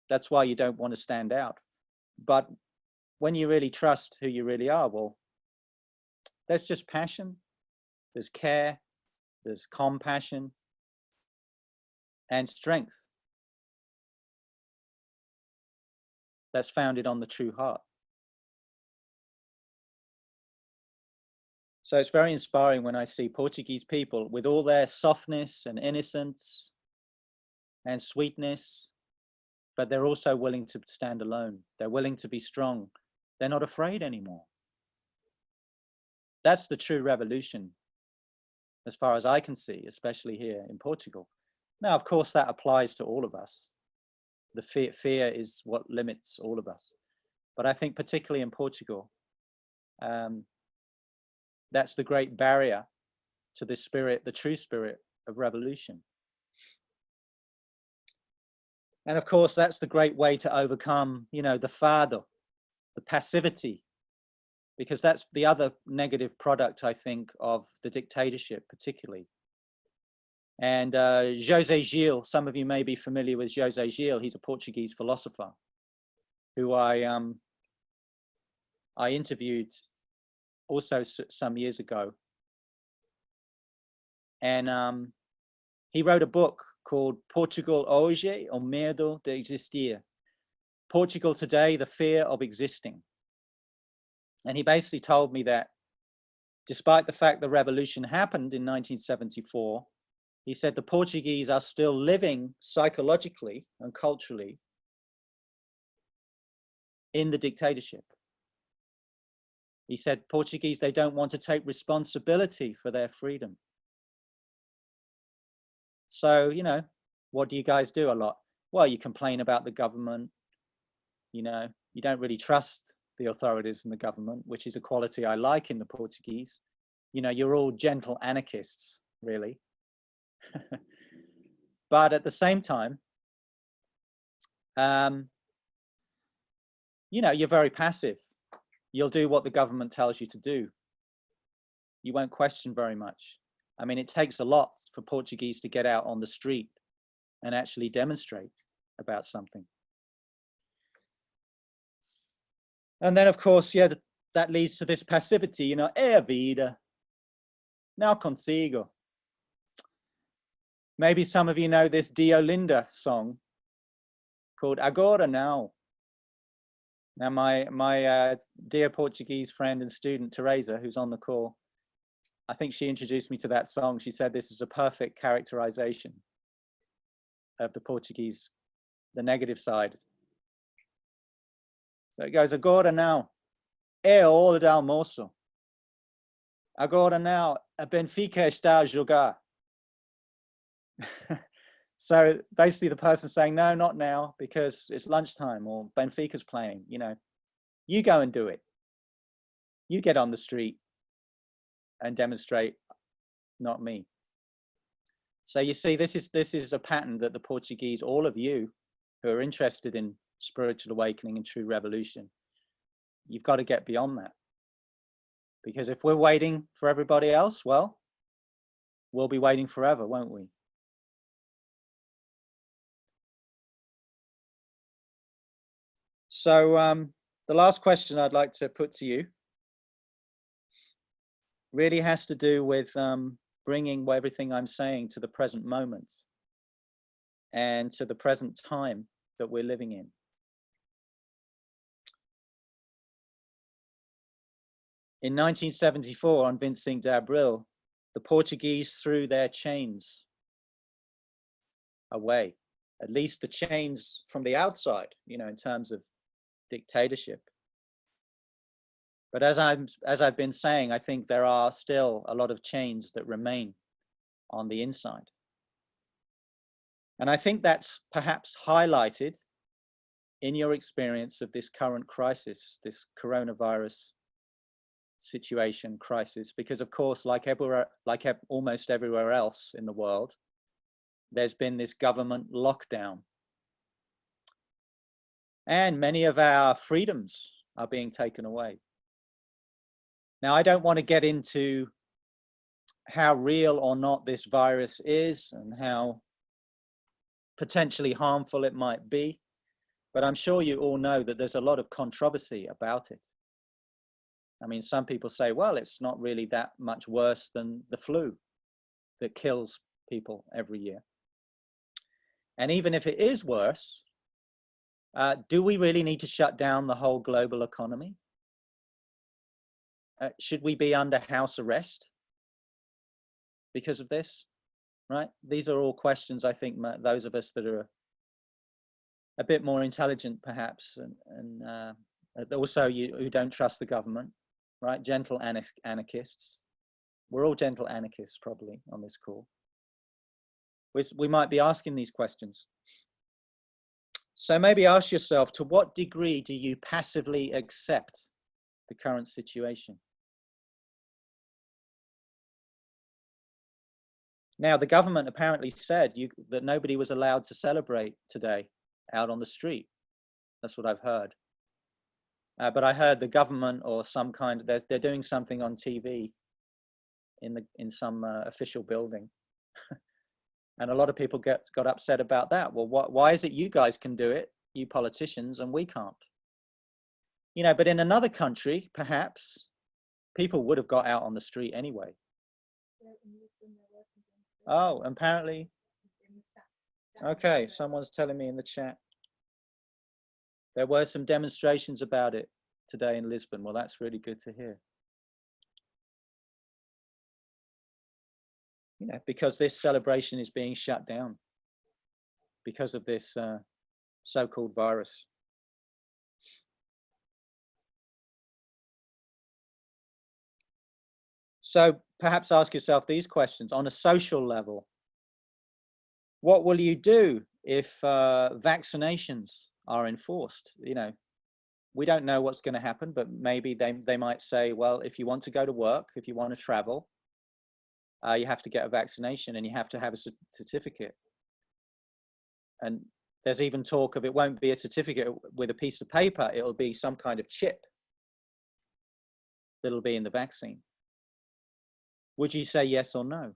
That's why you don't want to stand out. But when you really trust who you really are, well, there's just passion, there's care, there's compassion and strength that's founded on the true heart. So it's very inspiring when I see Portuguese people with all their softness and innocence and sweetness, but they're also willing to stand alone. They're willing to be strong. They're not afraid anymore. That's the true revolution, as far as I can see, especially here in Portugal. Now, of course, that applies to all of us. The fear is what limits all of us. But I think particularly in Portugal, that's the great barrier to the spirit, the true spirit of revolution. And of course, that's the great way to overcome, you know, the fado, the passivity, because that's the other negative product, I think, of the dictatorship, particularly. And José Gil, some of you may be familiar with José Gil. He's a Portuguese philosopher who I interviewed also some years ago. And he wrote a book called Portugal Hoje, o Medo de Existir. Portugal Today, the Fear of Existing. And he basically told me that despite the fact the revolution happened in 1974, he said the Portuguese are still living psychologically and culturally in the dictatorship. He said, Portuguese, they don't want to take responsibility for their freedom. So, you know, what do you guys do a lot? Well, you complain about the government. You know, you don't really trust the authorities and the government, which is a quality I like in the Portuguese. You know, you're all gentle anarchists, really. But at the same time, you know, you're very passive. You'll do what the government tells you to do. You won't question very much. I mean, it takes a lot for Portuguese to get out on the street and actually demonstrate about something. And then, of course, yeah, that leads to this passivity, you know, é a vida, não consigo. Maybe some of you know this Diolinda song called Agora Now. Now, my dear Portuguese friend and student, Teresa, who's on the call, I think she introduced me to that song. She said this is a perfect characterization of the Portuguese, the negative side. So it goes, agora não, é a hora de almoço. Agora não, a Benfica está a jogar. So basically the person saying, no, not now, because it's lunchtime or Benfica's playing, you know, you go and do it. You get on the street and demonstrate, not me. So you see, this is a pattern that the Portuguese, all of you who are interested in spiritual awakening and true revolution, you've got to get beyond that. Because if we're waiting for everybody else, well, we'll be waiting forever, won't we? So the last question I'd like to put to you really has to do with bringing everything I'm saying to the present moment and to the present time that we're living in. In 1974, on 25 de Abril, the Portuguese threw their chains away, at least the chains from the outside, you know, in terms of dictatorship. But as I've been saying, I think there are still a lot of chains that remain on the inside. And I think that's perhaps highlighted in your experience of this current crisis, this coronavirus situation crisis, because of course, like almost everywhere else in the world, there's been this government lockdown. And many of our freedoms are being taken away. Now, I don't want to get into how real or not this virus is and how potentially harmful it might be, but I'm sure you all know that there's a lot of controversy about it. I mean, some people say, well, it's not really that much worse than the flu that kills people every year. And even if it is worse, do we really need to shut down the whole global economy? Should we be under house arrest because of this? Right? These are all questions, I think, those of us that are a bit more intelligent, perhaps, and also you who don't trust the government, right? Gentle anarchists. We're all gentle anarchists, probably, on this call. We might be asking these questions. So maybe ask yourself, to what degree do you passively accept the current situation? Now, the government apparently said that nobody was allowed to celebrate today out on the street. That's what I've heard. But I heard the government or some kind, they're doing something on TV in some official building. And a lot of people got upset about that. Well, why is it you guys can do it, you politicians, and we can't? You know, but in another country, perhaps, people would have got out on the street anyway. Oh, apparently. Okay, someone's telling me in the chat. There were some demonstrations about it today in Lisbon. Well, that's really good to hear. You know, because this celebration is being shut down because of this so-called virus. So perhaps ask yourself these questions on a social level. What will you do if vaccinations are enforced? You know, we don't know what's going to happen, but maybe they might say, well, if you want to go to work, if you want to travel, you have to get a vaccination and you have to have a certificate. And there's even talk of it won't be a certificate with a piece of paper, it'll be some kind of chip that'll be in the vaccine. Would you say yes or no?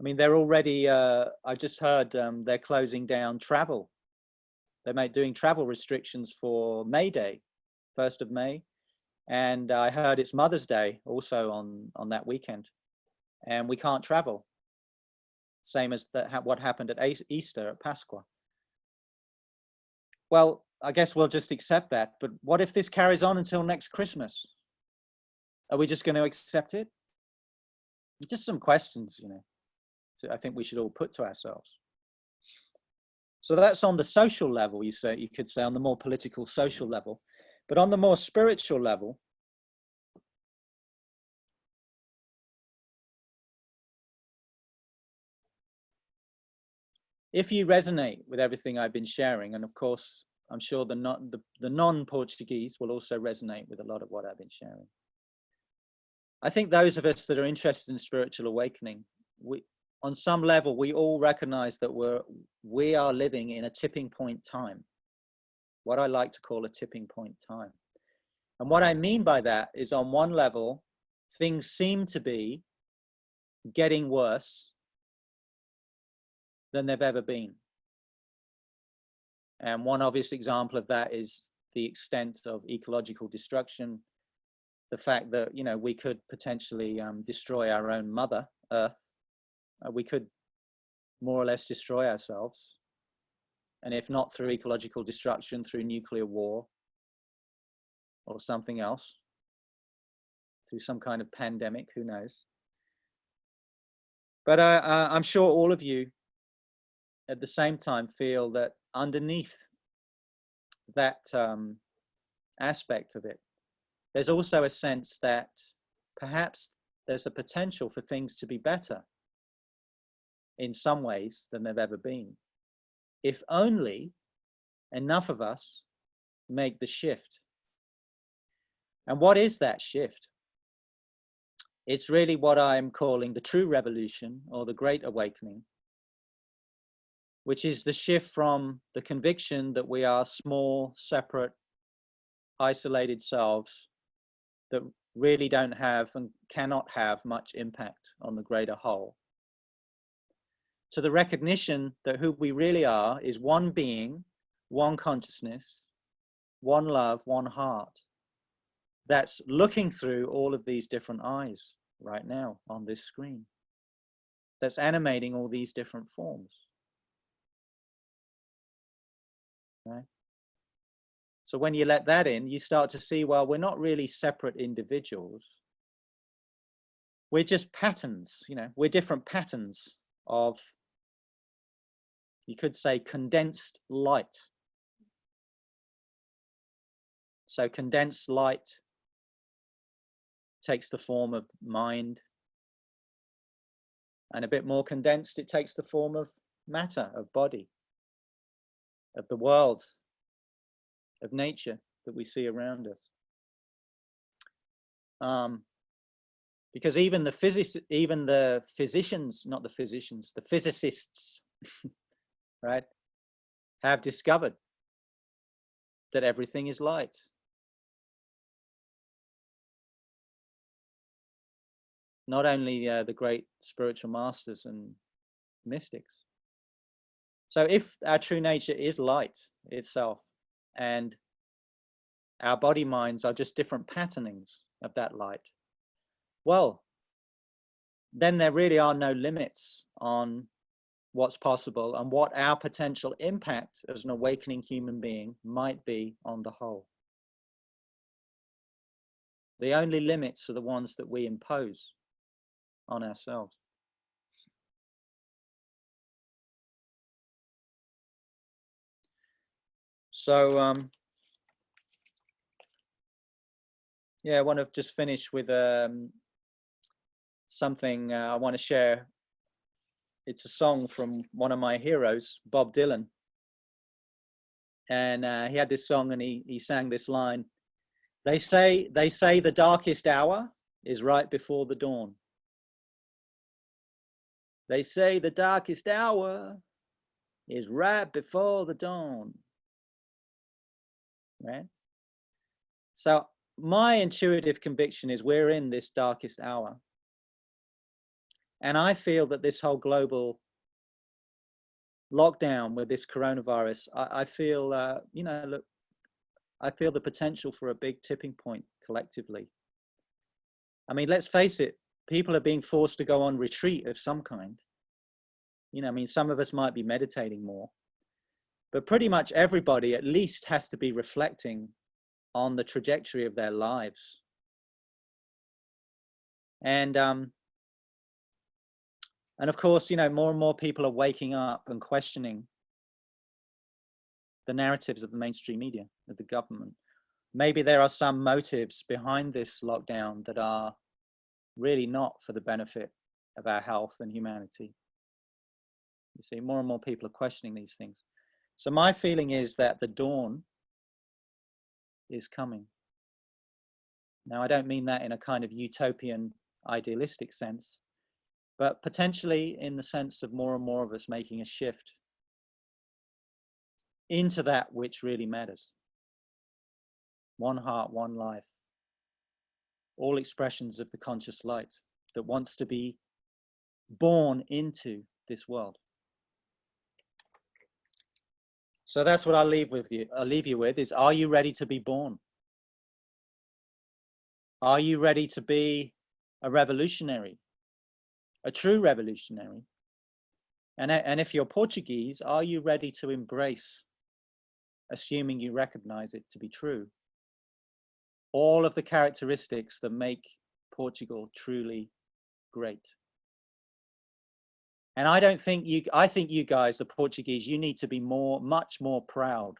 I mean, they're already, I just heard they're closing down travel. They're doing travel restrictions for May Day, 1st of May. And I heard it's Mother's Day also on that weekend. And we can't travel. Same as what happened at Easter, at Pasqua. Well, I guess we'll just accept that. But what if this carries on until next Christmas? Are we just going to accept it? Just some questions, you know, so I think we should all put to ourselves. So that's on the social level, you could say, on the more political social level. But on the more spiritual level, if you resonate with everything I've been sharing, and of course, I'm sure the non-Portuguese will also resonate with a lot of what I've been sharing. I think those of us that are interested in spiritual awakening, on some level, we all recognize that we are living in a tipping point time, what I like to call a tipping point time. And what I mean by that is, on one level, things seem to be getting worse than they've ever been. And one obvious example of that is the extent of ecological destruction, the fact that, you know, we could potentially destroy our own mother, Earth. We could more or less destroy ourselves. And if not through ecological destruction, through nuclear war or something else, through some kind of pandemic, who knows. But I'm sure all of you at the same time feel that underneath that aspect of it, there's also a sense that perhaps there's a potential for things to be better in some ways than they've ever been, if only enough of us make the shift. And what is that shift? It's really what I'm calling the true revolution, or the Great Awakening, which is the shift from the conviction that we are small, separate, isolated selves that really don't have and cannot have much impact on the greater whole, to the recognition that who we really are is one being, one consciousness, one love, one heart, that's looking through all of these different eyes right now on this screen, that's animating all these different forms. Right? So when you let that in, you start to see, well, we're not really separate individuals. We're just patterns, you know, we're different patterns of, you could say, condensed light. So condensed light takes the form of mind, and a bit more condensed, it takes the form of matter, of body, of the world, of nature that we see around us. Because even the physicians, not the physicians, the physicists, right, have discovered that everything is light. Not only the great spiritual masters and mystics. So if our true nature is light itself, and our body minds are just different patternings of that light, well, then there really are no limits on what's possible and what our potential impact as an awakening human being might be on the whole. The only limits are the ones that we impose on ourselves. So, yeah, I want to just finish with something I want to share. It's a song from one of my heroes, Bob Dylan. And he had this song, and he sang this line. They say the darkest hour is right before the dawn. They say the darkest hour is right before the dawn. Right? So my intuitive conviction is we're in this darkest hour. And I feel that this whole global lockdown with this coronavirus, I feel, you know, look, I feel the potential for a big tipping point collectively. I mean, let's face it, people are being forced to go on retreat of some kind. You know, I mean, some of us might be meditating more, but pretty much everybody at least has to be reflecting on the trajectory of their lives. And of course, you know, more and more people are waking up and questioning the narratives of the mainstream media, of the government. Maybe there are some motives behind this lockdown that are really not for the benefit of our health and humanity. You see, more and more people are questioning these things. So my feeling is that the dawn is coming. Now, I don't mean that in a kind of utopian, idealistic sense, but potentially in the sense of more and more of us making a shift into that which really matters. One heart, one life. All expressions of the conscious light that wants to be born into this world. So that's what I'll leave you with is, are you ready to be born? Are you ready to be a revolutionary, a true revolutionary? And if you're Portuguese, are you ready to embrace, assuming you recognize it to be true, all of the characteristics that make Portugal truly great? And I think you guys, the Portuguese, you need to be much more proud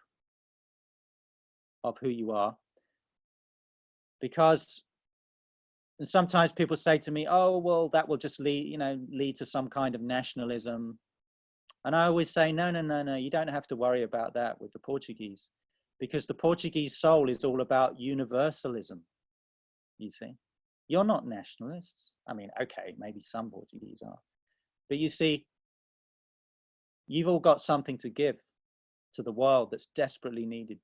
of who you are. Because sometimes people say to me, oh, well, that will just lead to some kind of nationalism. And I always say, no, you don't have to worry about that with the Portuguese, because the Portuguese soul is all about universalism, you see. You're not nationalists. I mean, okay, maybe some Portuguese are. But you see, you've all got something to give to the world that's desperately needed,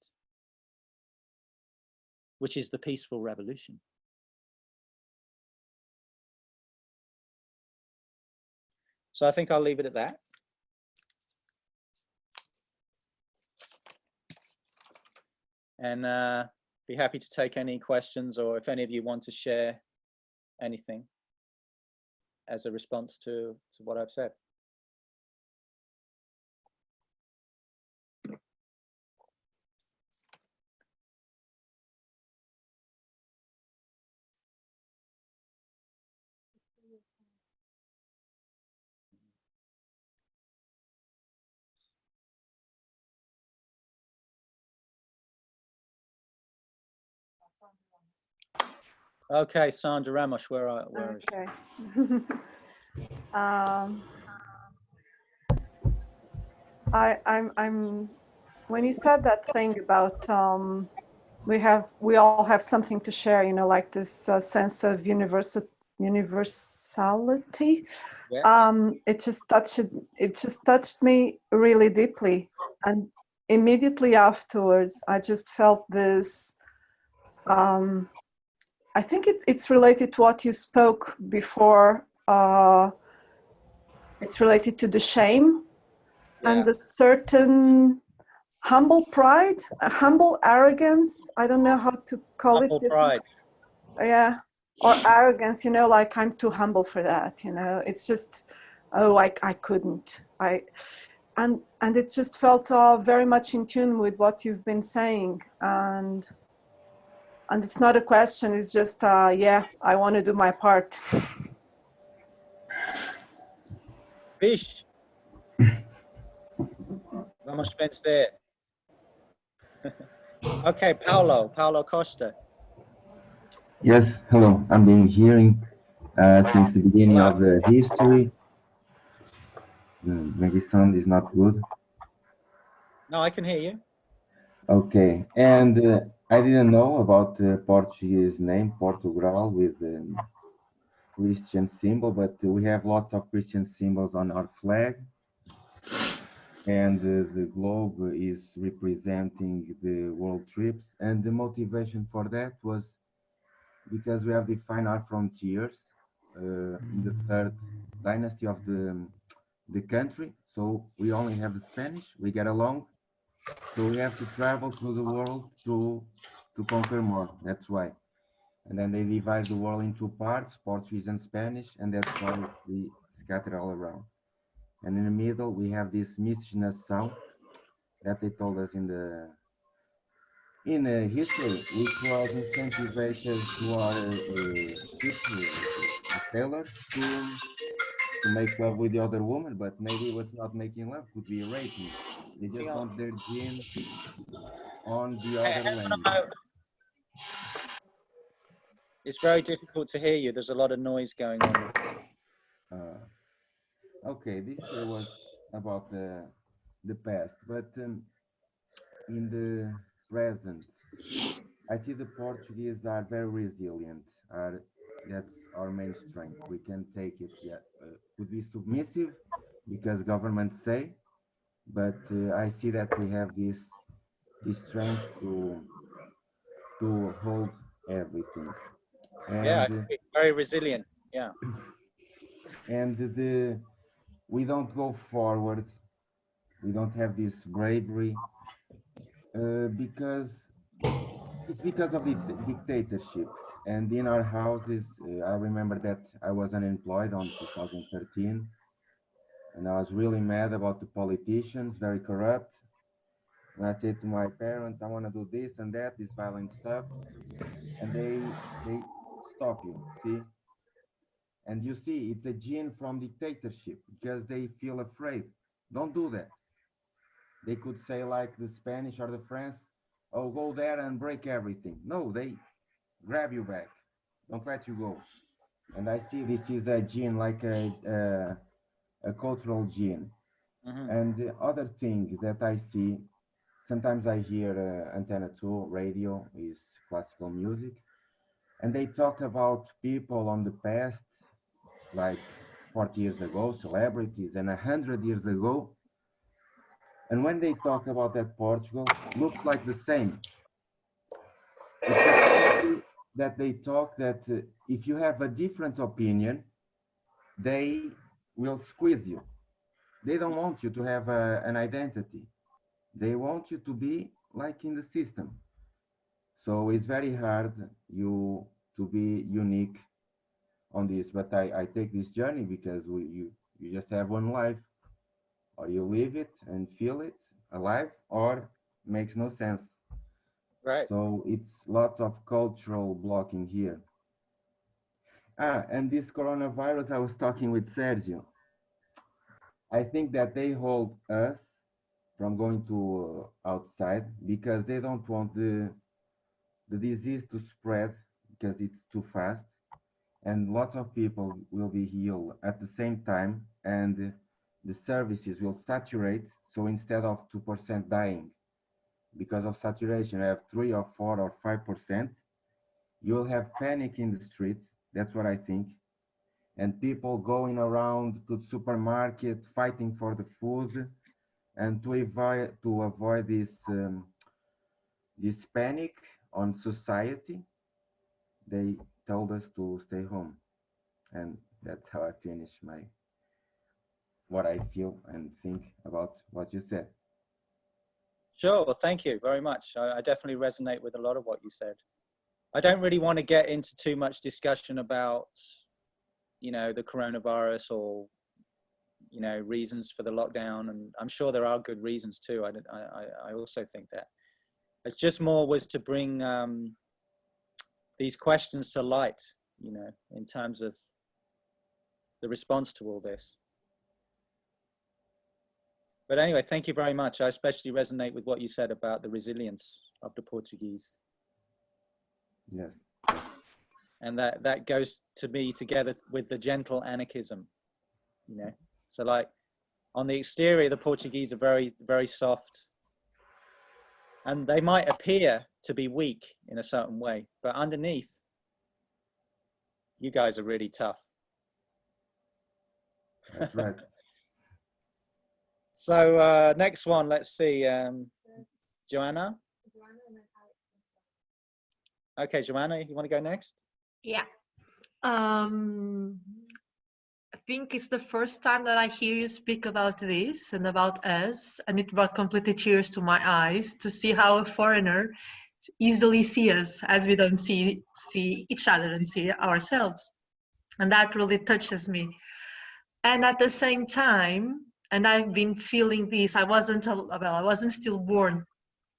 which is the peaceful revolution. So I think I'll leave it at that. And be happy to take any questions, or if any of you want to share anything as a response to what I've said. Okay, Sandra Ramos, where is Okay. I'm when you said that thing about we all have something to share, you know, like this sense of universality. Yeah. It just touched me really deeply, and immediately afterwards I just felt this. I think it's related to what you spoke before. It's related to the shame and the certain humble pride, humble arrogance. I don't know how to call humble it. Pride. Yeah, or arrogance. You know, like I'm too humble for that. You know, it's just, oh, I couldn't. And it just felt very much in tune with what you've been saying. And it's not a question, it's just, yeah, I want to do my part. Fish. Vamos vencer. Okay, Paulo Costa. Yes, hello. I've been hearing since the beginning of the history. Maybe sound is not good. No, I can hear you. Okay, and I didn't know about the Portuguese name, Portugal, with Christian symbol, but we have lots of Christian symbols on our flag. And the globe is representing the world trips. And the motivation for that was because we have defined our frontiers in the third dynasty of the country. So we only have the Spanish, we get along. So we have to travel through the world to conquer more, that's why. And then they divide the world into parts, Portuguese and Spanish, and that's why we scatter all around. And in the middle, we have this miscegenação that they told us in history, which was incentivized to our ship sailors to make love with the other woman, but maybe it was not making love, could be raping. They just want their genes on the other land. It's very difficult to hear you. There's a lot of noise going on. Okay, this was about the past, but in the present, I see the Portuguese are very resilient. That's our main strength. We can take it. Yeah, could be submissive because governments say, but I see that we have this strength to hold everything. And, yeah, very resilient. Yeah. And we don't go forward. We don't have this bravery because it's because of the dictatorship. And in our houses, I remember that I was unemployed on 2013, and I was really mad about the politicians, very corrupt. And I said to my parents, I want to do this and that, this violent stuff, and they stop you, see? And you see, it's a gene from dictatorship because they feel afraid. Don't do that. They could say like the Spanish or the French, oh, go there and break everything. No, they grab you back, don't let you go. And I see this is a gene, like a cultural gene. Mm-hmm. And the other thing that I see, sometimes I hear Antenna 2 radio is classical music, and they talk about people on the past, like 40 years ago, celebrities, and 100 years ago. And when they talk about that Portugal, looks like the same. It's a country that they talk that if you have a different opinion, they will squeeze you. They don't want you to have an identity. They want you to be like in the system. So it's very hard you to be unique on this. But I take this journey because you just have one life. Or you live it and feel it alive, or makes no sense. Right. So it's lots of cultural blocking here. And this coronavirus, I was talking with Sergio. I think that they hold us from going to outside because they don't want the disease to spread because it's too fast, and lots of people will be healed at the same time, and the services will saturate. So instead of 2% dying because of saturation, you have 3 or 4 or 5%. You will have panic in the streets. That's what I think. And people going around to the supermarket fighting for the food, and to avoid this panic on society, they told us to stay home. And that's how I finish what I feel and think about what you said. Sure. Well, thank you very much. I definitely resonate with a lot of what you said. I don't really want to get into too much discussion about, the coronavirus or, reasons for the lockdown. And I'm sure there are good reasons too. I also think that. It's just more was to bring these questions to light, in terms of the response to all this. But anyway, thank you very much. I especially resonate with what you said about the resilience of the Portuguese. Yes. And that goes to me together with the gentle anarchism, So like on the exterior, the Portuguese are very, very soft. And they might appear to be weak in a certain way, but underneath, you guys are really tough. That's right. So next one, let's see, Joanna. Okay, Joanna, you want to go next? Yeah. I think it's the first time that I hear you speak about this and about us, and it brought completely tears to my eyes to see how a foreigner easily see us as we don't see each other and see ourselves. And that really touches me. And at the same time, and I've been feeling this, I wasn't still born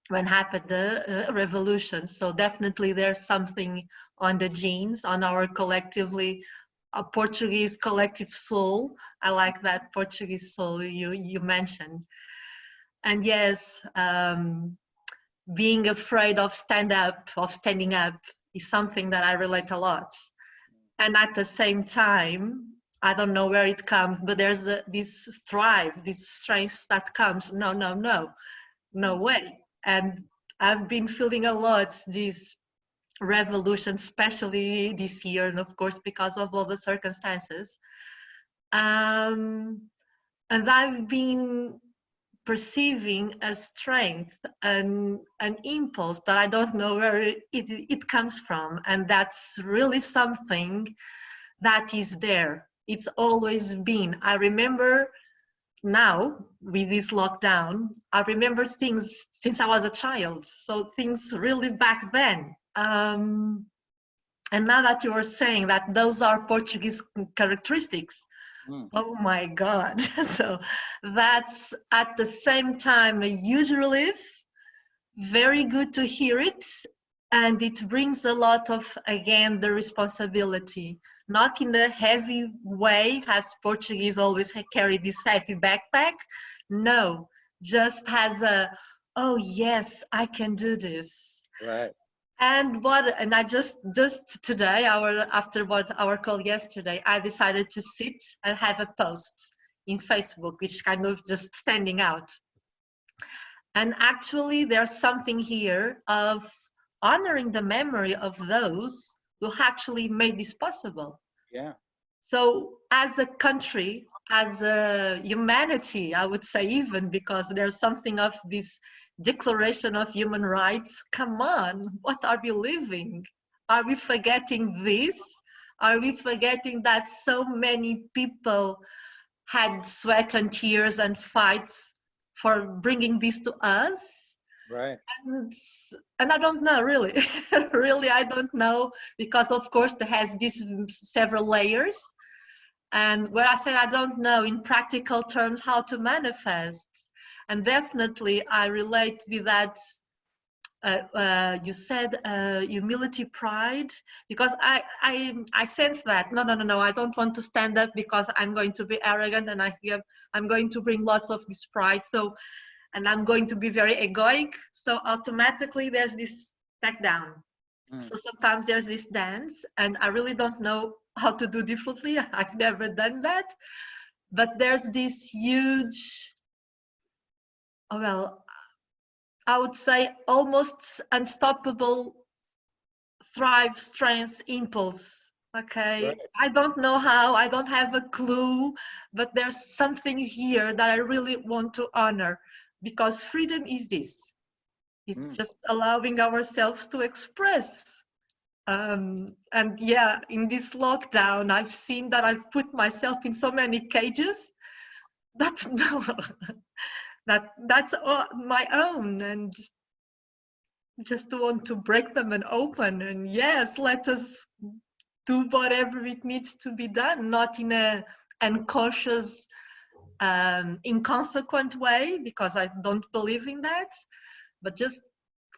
when happened the revolution. So definitely there's something on the genes, on our collectively, a Portuguese collective soul. I like that Portuguese soul you mentioned. And yes, being afraid of standing up is something that I relate a lot. And at the same time, I don't know where it comes, but there's this thrive, this strength that comes, no way. And I've been feeling a lot this revolution, especially this year, and of course because of all the circumstances. And I've been perceiving a strength and an impulse that I don't know where it comes from, and that's really something that is there. It's always been. I remember now with this lockdown, I remember things since I was a child, so things really back then. And now that you are saying that those are Portuguese characteristics, oh my God. So that's at the same time a huge relief, very good to hear it, and it brings a lot of, again, the responsibility. Not in a heavy way, as Portuguese always carry this heavy backpack. No, just as a, oh yes, I can do this. Right. And I just today, after what our call yesterday, I decided to sit and have a post in Facebook, which kind of just standing out. And actually, there's something here of honoring the memory of those who actually made this possible. Yeah. So as a country, as a humanity, I would say, even because there's something of this Declaration of Human Rights. Come on, what are we living? Are we forgetting this? Are we forgetting that so many people had sweat and tears and fights for bringing this to us? Right. And I don't know, really. Really, I don't know, because of course there has these several layers. And where I said I don't know in practical terms how to manifest. And definitely I relate with that, you said humility, pride, because I sense that, no, I don't want to stand up because I'm going to be arrogant and I'm going to bring lots of this pride. So, and I'm going to be very egoic. So automatically there's this back down. So sometimes there's this dance, and I really don't know how to do differently. I've never done that. But there's this huge, well, I would say almost unstoppable thrive, strength, impulse. Okay, right. I don't know how, I don't have a clue, but there's something here that I really want to honor, because freedom is this. It's just allowing ourselves to express. And yeah, in this lockdown, I've seen that I've put myself in so many cages that no, that's my own, and just to want to break them and open. And yes, let us do whatever it needs to be done, not in a unconscious, inconsequent way, because I don't believe in that, but just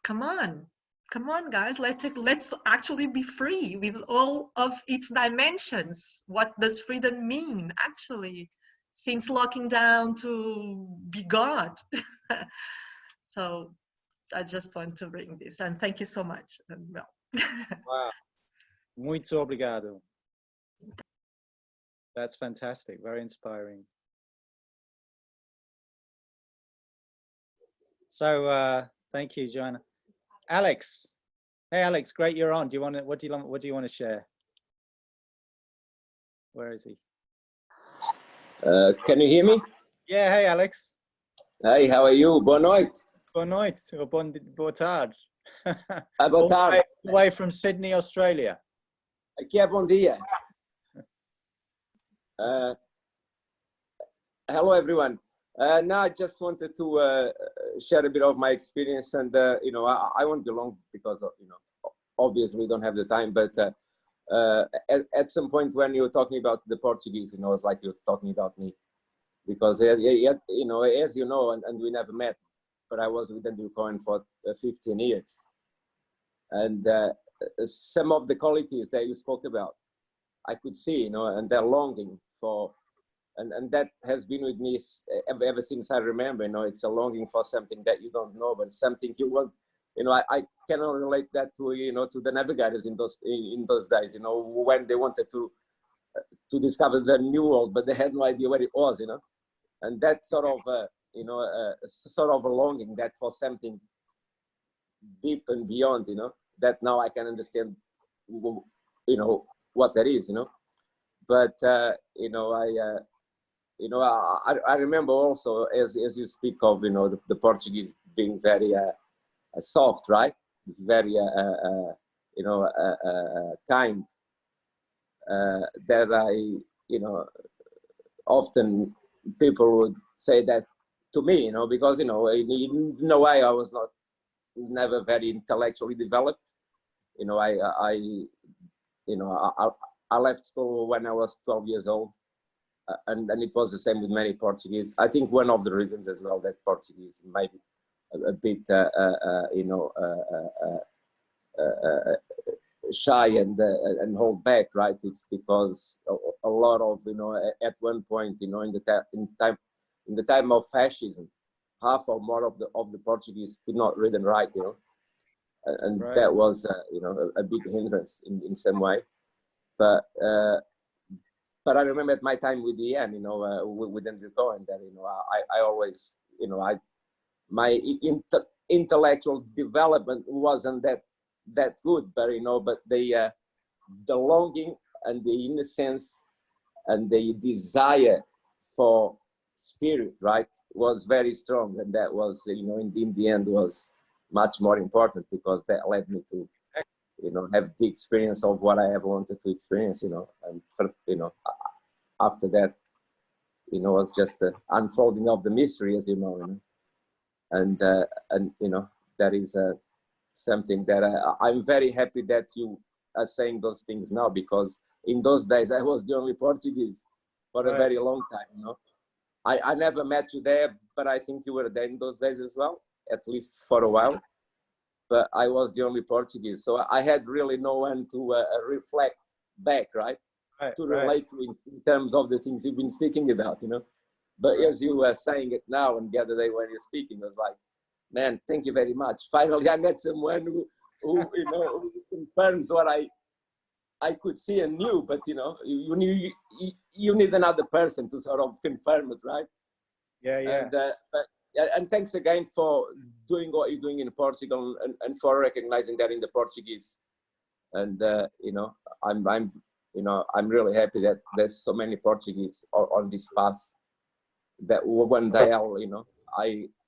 come on guys, let's actually be free with all of its dimensions. What does freedom mean actually, since locking down to be God? So I just want to bring this, and thank you so much. And well. Wow, muito obrigado. That's fantastic, very inspiring. So thank you, Joanna. Alex. Hey, Alex, great you're on. Do you want to, what do you want to share? Where is he? Can you hear me? Yeah, hey, Alex. Hey, how are you? Boa noite. Boa noite, or boa tarde. Boa tarde. All the way from Sydney, Australia. Aqui é bom dia. Hello, everyone. Now I just wanted to share a bit of my experience, and you know, I won't be long because of, you know, obviously we don't have the time. But at some point when you were talking about the Portuguese, you know, it's like you're talking about me, because you know, as you know, and we never met, but I was with Andrew Cohen for 15 years, and some of the qualities that you spoke about, I could see, you know, and they're longing for. And that has been with me ever since I remember, you know, it's a longing for something that you don't know, but something you want, you know, I cannot relate that to, you know, to the navigators in those days, you know, when they wanted to discover the new world, but they had no idea where it was, you know, and that sort of, you know, sort of a longing that for something deep and beyond, you know, that now I can understand, you know, what that is, you know, but, you know, you know, I remember also, as you speak of, you know, the Portuguese being very soft, right? Very, you know, kind. That you know, often people would say that to me, you know, because, you know, in a way I was never very intellectually developed. You know, you know, I left school when I was 12 years old. And it was the same with many Portuguese. I think one of the reasons as well that Portuguese might be a bit, you know, shy and hold back, right? It's because a lot of, you know, at one point, you know, in the time of fascism, half or more of the Portuguese could not read and write, you know, and Right. that was, you know, a big hindrance in some way, but I remember at my time with Ian, you know, with Andrew Cohen, that, you know, I always, you know, my intellectual development wasn't that good, but, you know, but the longing and the innocence and the desire for spirit, right, was very strong, and that was, you know, in the end was much more important, because that led me to, you know, have the experience of what I ever wanted to experience, you know, and for, you know, after that, you know, was just the unfolding of the mystery, as you know, and you know, that is something that I'm very happy that you are saying those things now, because in those days I was the only Portuguese for a very long time, you know. I never met you there, but I think you were there in those days as well, at least for a while. But I was the only Portuguese, so I had really no one to reflect back, right? To relate to in terms of the things you've been speaking about, you know. But as you were saying it now, and the other day when you're speaking, I was like, man, thank you very much. Finally, I met someone who you know, who confirms what I could see and knew, but, you know, you need another person to sort of confirm it, right? Yeah, yeah. And thanks again for doing what you're doing in Portugal, and for recognizing that in the Portuguese. And you know, I'm really happy that there's so many Portuguese on this path, that one day I'll, you know,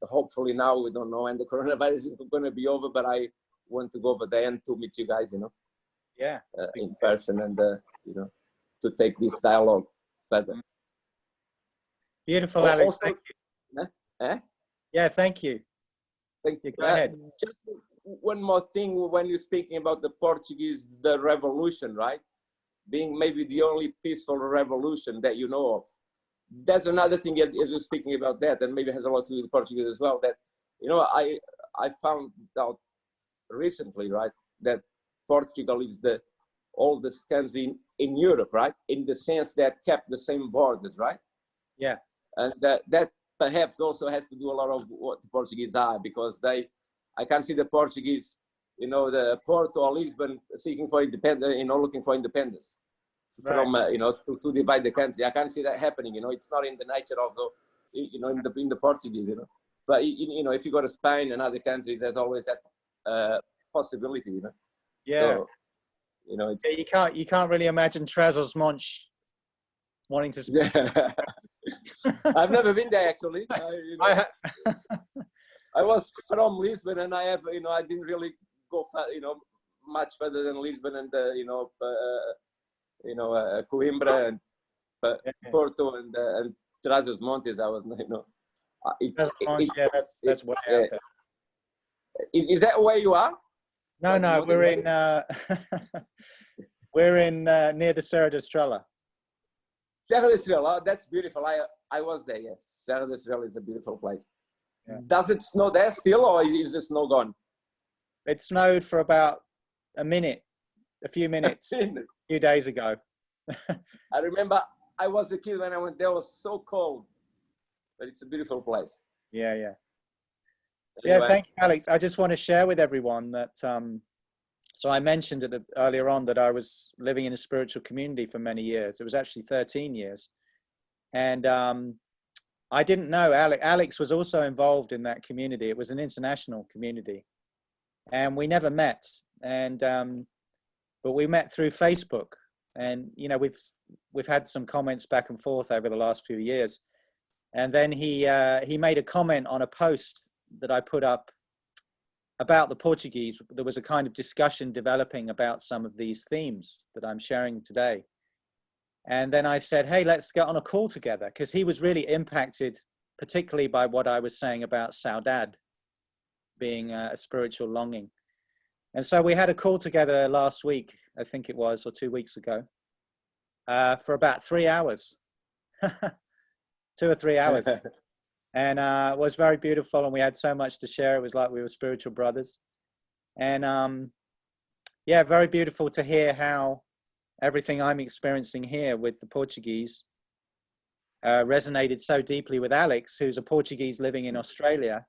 hopefully now, we don't know when the coronavirus is going to be over, but I want to go over there and to meet you guys, you know, yeah, in person, and you know, to take this dialogue further. Beautiful, Alex. Also, thank you. Eh? Yeah, thank you. Thank you. Go ahead. Just one more thing, when you're speaking about the Portuguese, the revolution, right? Being maybe the only peaceful revolution that you know of. That's another thing, as you're speaking about that, and maybe has a lot to do with Portuguese as well, that, you know, I found out recently, right, that Portugal is the oldest country in Europe, right? In the sense that kept the same borders, right? Yeah. And that perhaps also has to do a lot of what the Portuguese are, because I can see the Portuguese, you know, the Porto or Lisbon seeking for independence, you know, looking for independence from, you know, to divide the country. I can't see that happening, you know. It's not in the nature of the, you know, in the Portuguese, you know. But, you know, if you go to Spain and other countries, there's always that possibility, you know. Yeah. So, you know, it's, You can't really imagine Trezors Monch wanting to speak. yeah. I've never been there actually. You know, I was from Lisbon, and I have, you know, I didn't really go, you know, much further than Lisbon and Coimbra and Porto and Trás-os-Montes. I was, you know, yeah, that's way out there. Is that where you are? No, we're in we're in near the Serra da Estrela. Serra da Estrela, that's beautiful. I was there. Yes, Serra da Estrela is a beautiful place. Yeah. Does it snow there still, or is the snow gone? It snowed for about a few minutes, a few days ago. I remember I was a kid when I went there. It was so cold, but it's a beautiful place. Yeah. Anyway. Yeah, thank you, Alex. I just want to share with everyone that, so I mentioned earlier on that I was living in a spiritual community for many years. It was actually 13 years. And I didn't know Alex was also involved in that community. It was an international community. And we never met. And, but we met through Facebook. And, you know, we've had some comments back and forth over the last few years. And then he made a comment on a post that I put up about the Portuguese. There was a kind of discussion developing about some of these themes that I'm sharing today. And then I said, hey, let's get on a call together, because he was really impacted, particularly by what I was saying about saudade being a spiritual longing. And so we had a call together last week, I think it was, or 2 weeks ago, for about 3 hours, 2 or 3 hours. And it was very beautiful, and we had so much to share. It was like we were spiritual brothers. And yeah, very beautiful to hear how everything I'm experiencing here with the Portuguese resonated so deeply with Alex, who's a Portuguese living in Australia.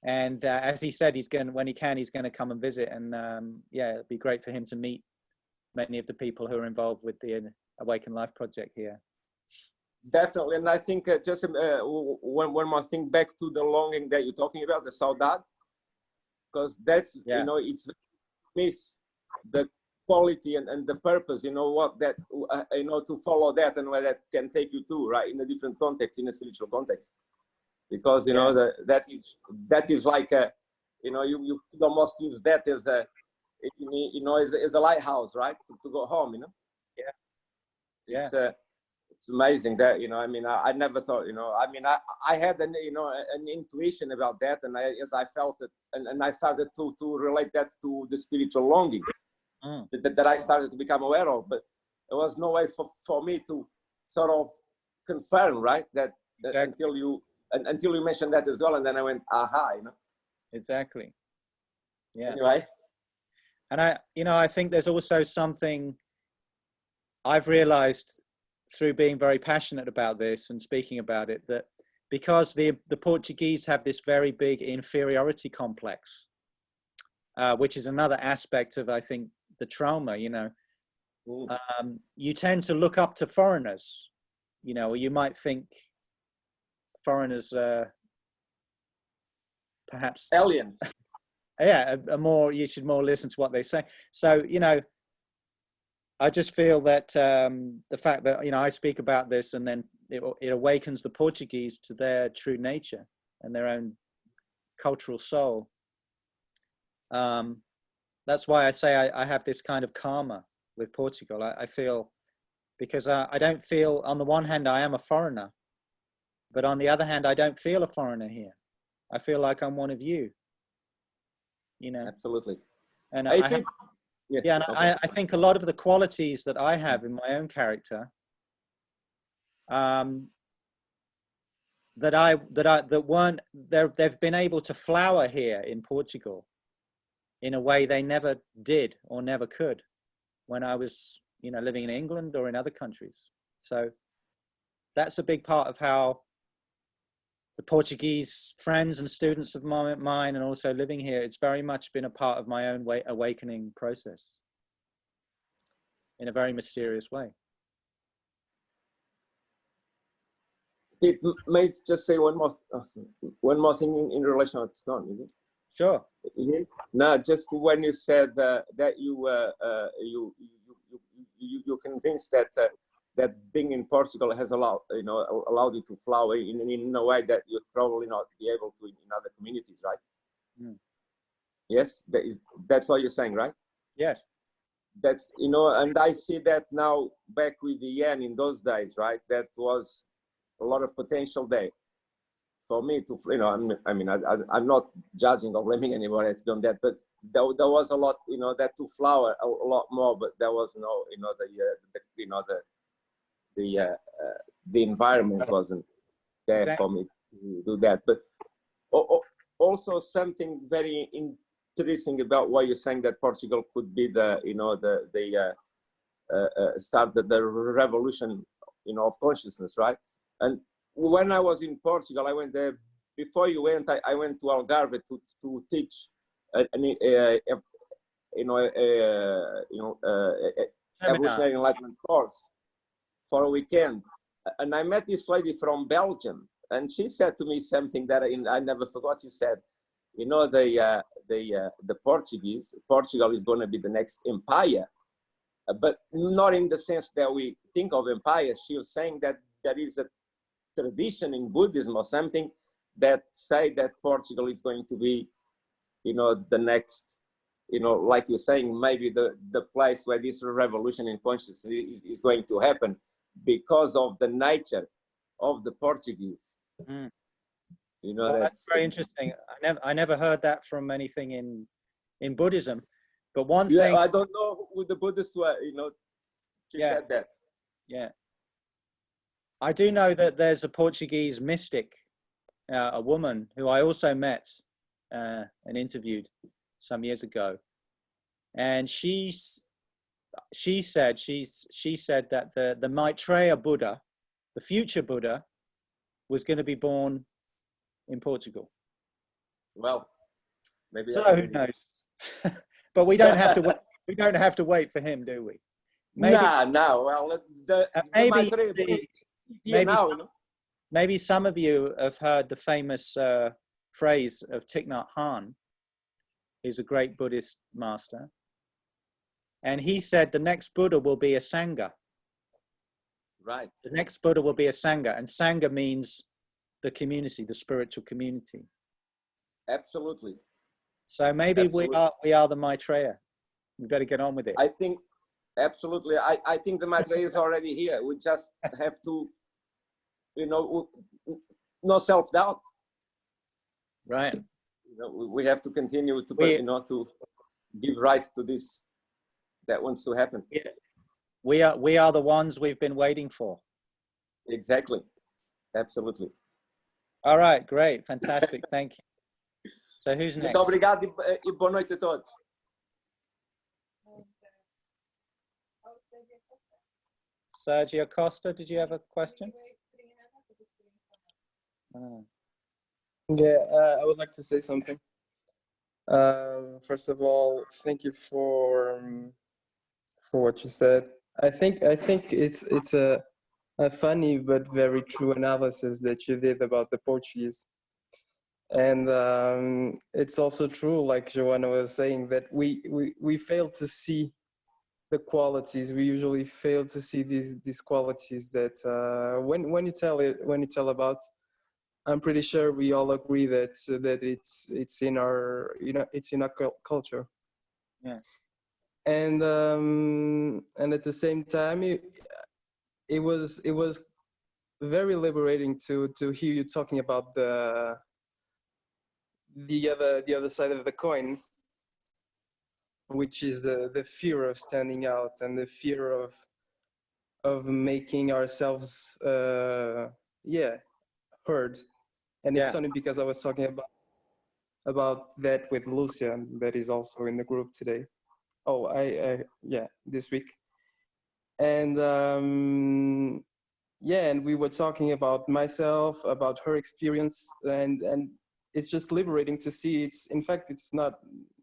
And as he said, when he can, he's going to come and visit. And yeah, it'd be great for him to meet many of the people who are involved with the Awaken Life project here. Definitely. And I think just one more thing back to the longing that you're talking about, the saudade, because that's, you know, it's miss the quality and the purpose, you know, what that, you know, to follow that and where that can take you to, right, in a different context, in a spiritual context. Because, you know, that is like a, you know, you could almost use that as a, you know, as a lighthouse, right, to go home, you know. It's amazing that, you know, I mean, I never thought, you know, I mean, I had an, you know, an intuition about that, and as I felt it, and I started to relate that to the spiritual longing that I started to become aware of, but there was no way for me to sort of confirm, right, that until you mentioned that as well, and then I went, aha, you know. Exactly. Yeah. Anyway. And I think there's also something I've realized through being very passionate about this and speaking about it, that because the Portuguese have this very big inferiority complex, which is another aspect of, I think, the trauma, you know, you tend to look up to foreigners, you know, or you might think foreigners perhaps aliens. Yeah, you should more listen to what they say. So, you know, I just feel that the fact that, you know, I speak about this, and then it awakens the Portuguese to their true nature and their own cultural soul. That's why I say I have this kind of karma with Portugal. I feel, because I don't feel, on the one hand, I am a foreigner, but on the other hand, I don't feel a foreigner here. I feel like I'm one of you, you know. Absolutely. And and I think a lot of the qualities that I have in my own character, they've been able to flower here in Portugal in a way they never did or never could when I was, you know, living in England or in other countries. So that's a big part of how the Portuguese friends and students of mine, and also living here, it's very much been a part of my own awakening process in a very mysterious way. Pete, may I just say one more thing in relation to it's gone, is it? Sure. No, just when you said that you convinced that that being in Portugal has allowed you to flower in a way that you'd probably not be able to in other communities, right? Mm. Yes, that's what you're saying, right? Yes. That's and I see that now back with the yen in those days, right? That was a lot of potential there for me to, I'm not judging or blaming anybody that's done that, but there was a lot, that to flower a lot more, but there was no, the environment wasn't there Exactly. for me to do that. But also something very interesting about what you're saying, that Portugal could be the start the revolution, of consciousness, right? And when I was in Portugal, I went there. Before you went, I went to Algarve to teach, evolutionary enlightenment course for a weekend. And I met this lady from Belgium, and she said to me something that I never forgot. She said, the Portugal is going to be the next empire, but not in the sense that we think of empires. She was saying that there is a tradition in Buddhism or something that say that Portugal is going to be, the next, like you're saying, maybe the place where this revolution in consciousness is going to happen, because of the nature of the Portuguese. Mm. Well, that's very interesting. I never heard that from anything in Buddhism. But one thing, I don't know who the Buddhists were. She said that. Yeah, I do know that there's a Portuguese mystic, a woman who I also met and interviewed some years ago, and she said that the Maitreya Buddha, the future Buddha, was going to be born in Portugal. Well, maybe. So who knows? But we don't have to wait. We don't have to wait for him, do we? Maybe, no. Well, maybe some of you have heard the famous phrase of Thich Nhat Hanh. He's a great Buddhist master, and he said the next Buddha will be a Sangha. Right. The next Buddha will be a Sangha, and Sangha means the community, the spiritual community. Absolutely. So maybe we are the Maitreya. We better get on with it. I think absolutely. I think the Maitreya is already here. We just have to, no self-doubt. Right. We have to continue to to give rise to this that wants to happen. Yeah. We are the ones we've been waiting for. Exactly. Absolutely. All right, great, fantastic, thank you. So who's next? Muito obrigado e boa noite a todos. Sergio Costa, did you have a question? Yeah, I would like to say something. First of all, thank you for what you said. I think it's a funny but very true analysis that you did about the Portuguese. And it's also true, like Joanna was saying, that we fail to see the qualities. We usually fail to see these qualities that when you tell about. I'm pretty sure we all agree that it's in our it's in our culture. Yeah. And at the same time, it was very liberating to hear you talking about the other side of the coin, which is the fear of standing out and the fear of making ourselves heard. And it's only because I was talking about that with Lucia, that is also in the group today. Oh, this week. And and we were talking about myself, about her experience, and it's just liberating to see. In fact, it's not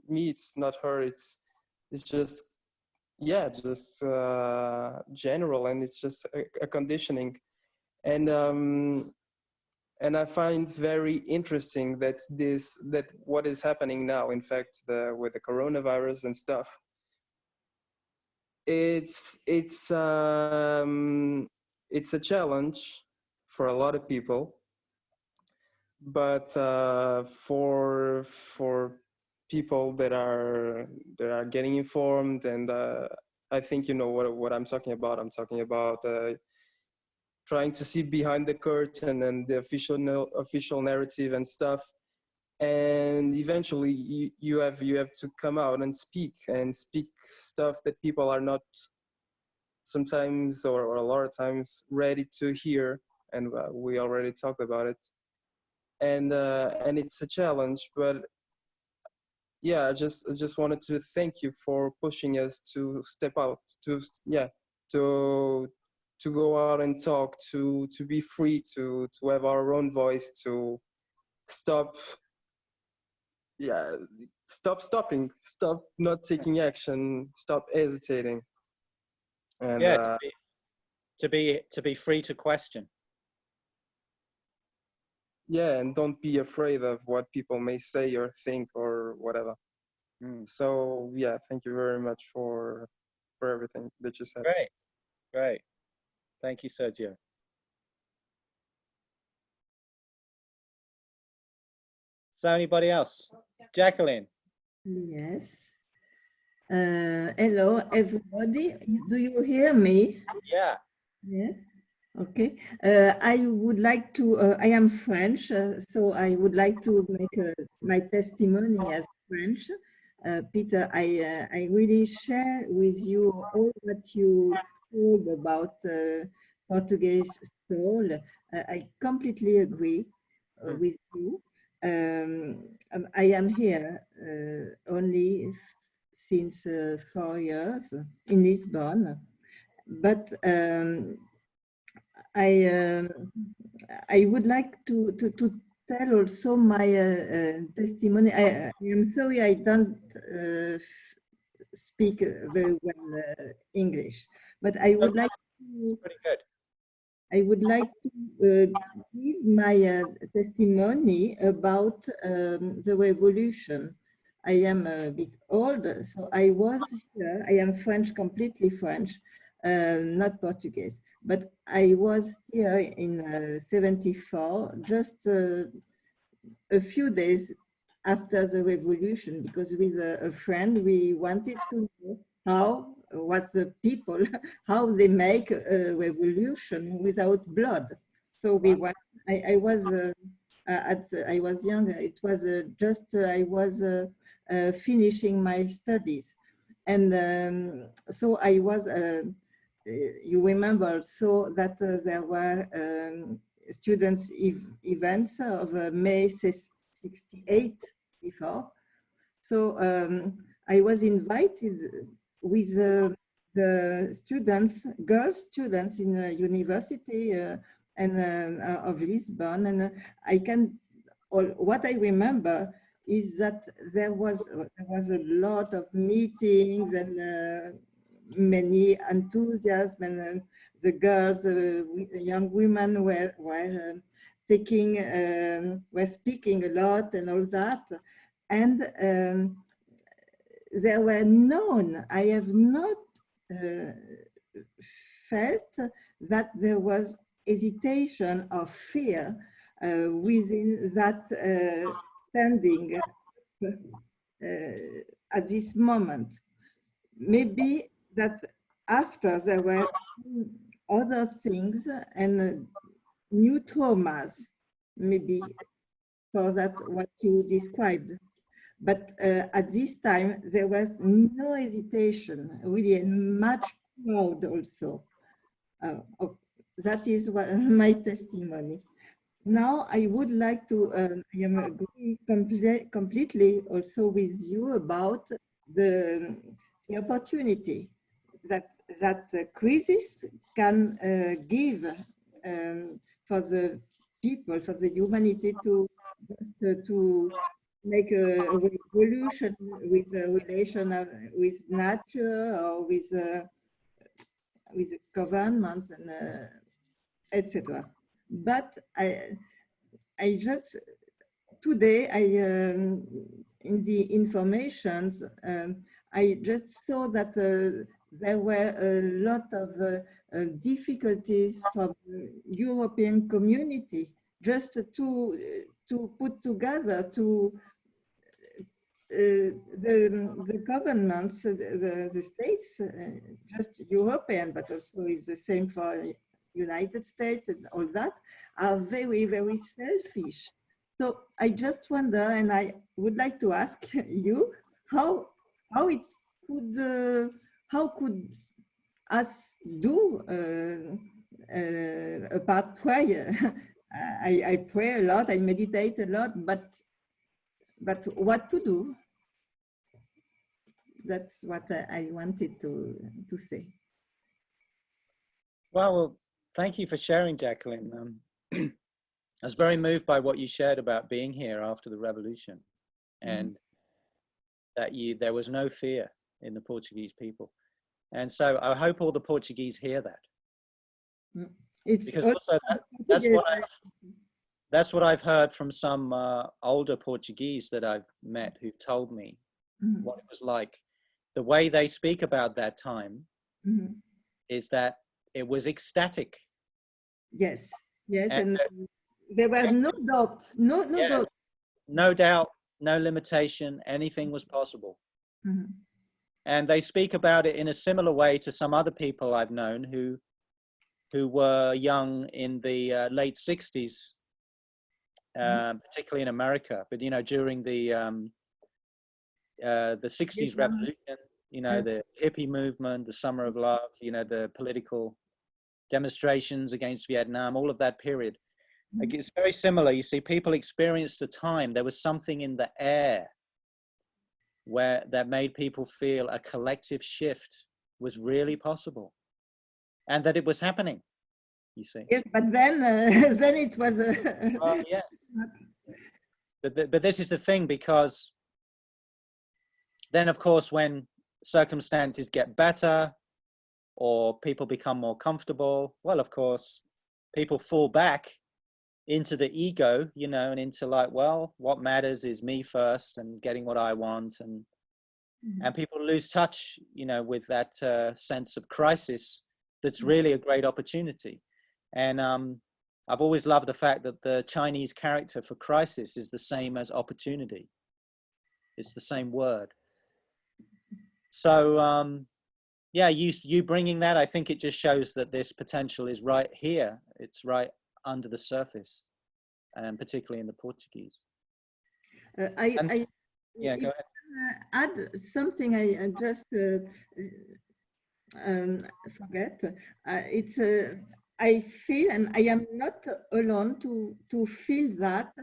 me, it's not her, it's just general, and it's just a conditioning. And And I find very interesting that what is happening now, in fact, with the coronavirus and stuff, it's a challenge for a lot of people, but for people that are getting informed, and I think you know what I'm talking about. I'm talking about trying to see behind the curtain and the official narrative and stuff, and eventually you have to come out and speak stuff that people are not sometimes or a lot of times ready to hear, and we already talked about it, and it's a challenge, but yeah, I just wanted to thank you for pushing us to step out, to go out and talk, to be free, to have our own voice, to stop stopping, stop not taking action, stop hesitating, and Yeah, to be free to question. yeah, and don't be afraid of what people may say or think or whatever. So yeah, thank you very much for everything that you said. Great. Thank you, Sergio. So anybody else? Jacqueline. Yes. Hello, everybody. Do you hear me? Yeah. Yes. Okay. I would like to, I am French, so I would like to make my testimony as French. Peter, I really share with you all what you told about Portuguese soul. I completely agree with you. I am here only since 4 years in Lisbon, but I would like to tell also my testimony. I am sorry I don't speak very well English, but I would like to. Pretty good. I would like to give my testimony about the revolution. I am a bit old, so I was here. I am French, completely French, not Portuguese. But I was here in 74, just a few days after the revolution, because with a friend, we wanted to know what the people, how they make a revolution without blood. So we went, I was I was young. It was I was finishing my studies, and so I was. You remember also that there were students' events of May 68 before. So I was invited with the students, girls students in the university of Lisbon, and what I remember is that there was a lot of meetings and many enthusiasm, and the girls, young women were speaking a lot and all that, and there were none. I have not felt that there was hesitation or fear within that standing at this moment. Maybe that after there were other things and new traumas, maybe for that what you described. But at this time, there was no hesitation, really, and much proud also. That is my testimony. Now, I would like to, I am agreeing completely also with you about the opportunity that crisis can give for the people, for the humanity to make a revolution with a relation with nature or with governments and etc. But I just today in the informations I just saw that there were a lot of difficulties from the European community just to put together to the governments, the states, just European, but also it's the same for United States and all that, are very, very selfish. So I just wonder, and I would like to ask you, how it could, how could us do about prayer? I pray a lot, I meditate a lot, but what to do? That's what I wanted to say. Well, thank you for sharing, Jacqueline. I was very moved by what you shared about being here after the revolution, and that there was no fear in the Portuguese people. And so I hope all the Portuguese hear that. It's because also that's what I've heard from some older Portuguese that I've met who told me what it was like. The way they speak about that time is that it was ecstatic. Yes, yes, and there were no doubts, no doubt. No doubt, no limitation, anything was possible. And they speak about it in a similar way to some other people I've known who were young in the late 60s, particularly in America. But, you know, during the 60s revolution, you know, the hippie movement, the Summer of Love, you know, the political demonstrations against Vietnam, all of that period. Like, it's very similar. You see, people experienced a time, there was something in the air that made people feel a collective shift was really possible, and that it was happening, you see. Yes, but then then it was yes. But this is the thing, because then, of course, when circumstances get better or people become more comfortable, well, of course, people fall back into the ego, you know, and into like, well, what matters is me first and getting what I want. And people lose touch, you know, with that sense of crisis that's really a great opportunity. And I've always loved the fact that the Chinese character for crisis is the same as opportunity. It's the same word. So, yeah, you bringing that, I think it just shows that this potential is right here. It's right under the surface, and particularly in the Portuguese. Yeah, go ahead. Add something I just forget. I feel, and I am not alone to feel that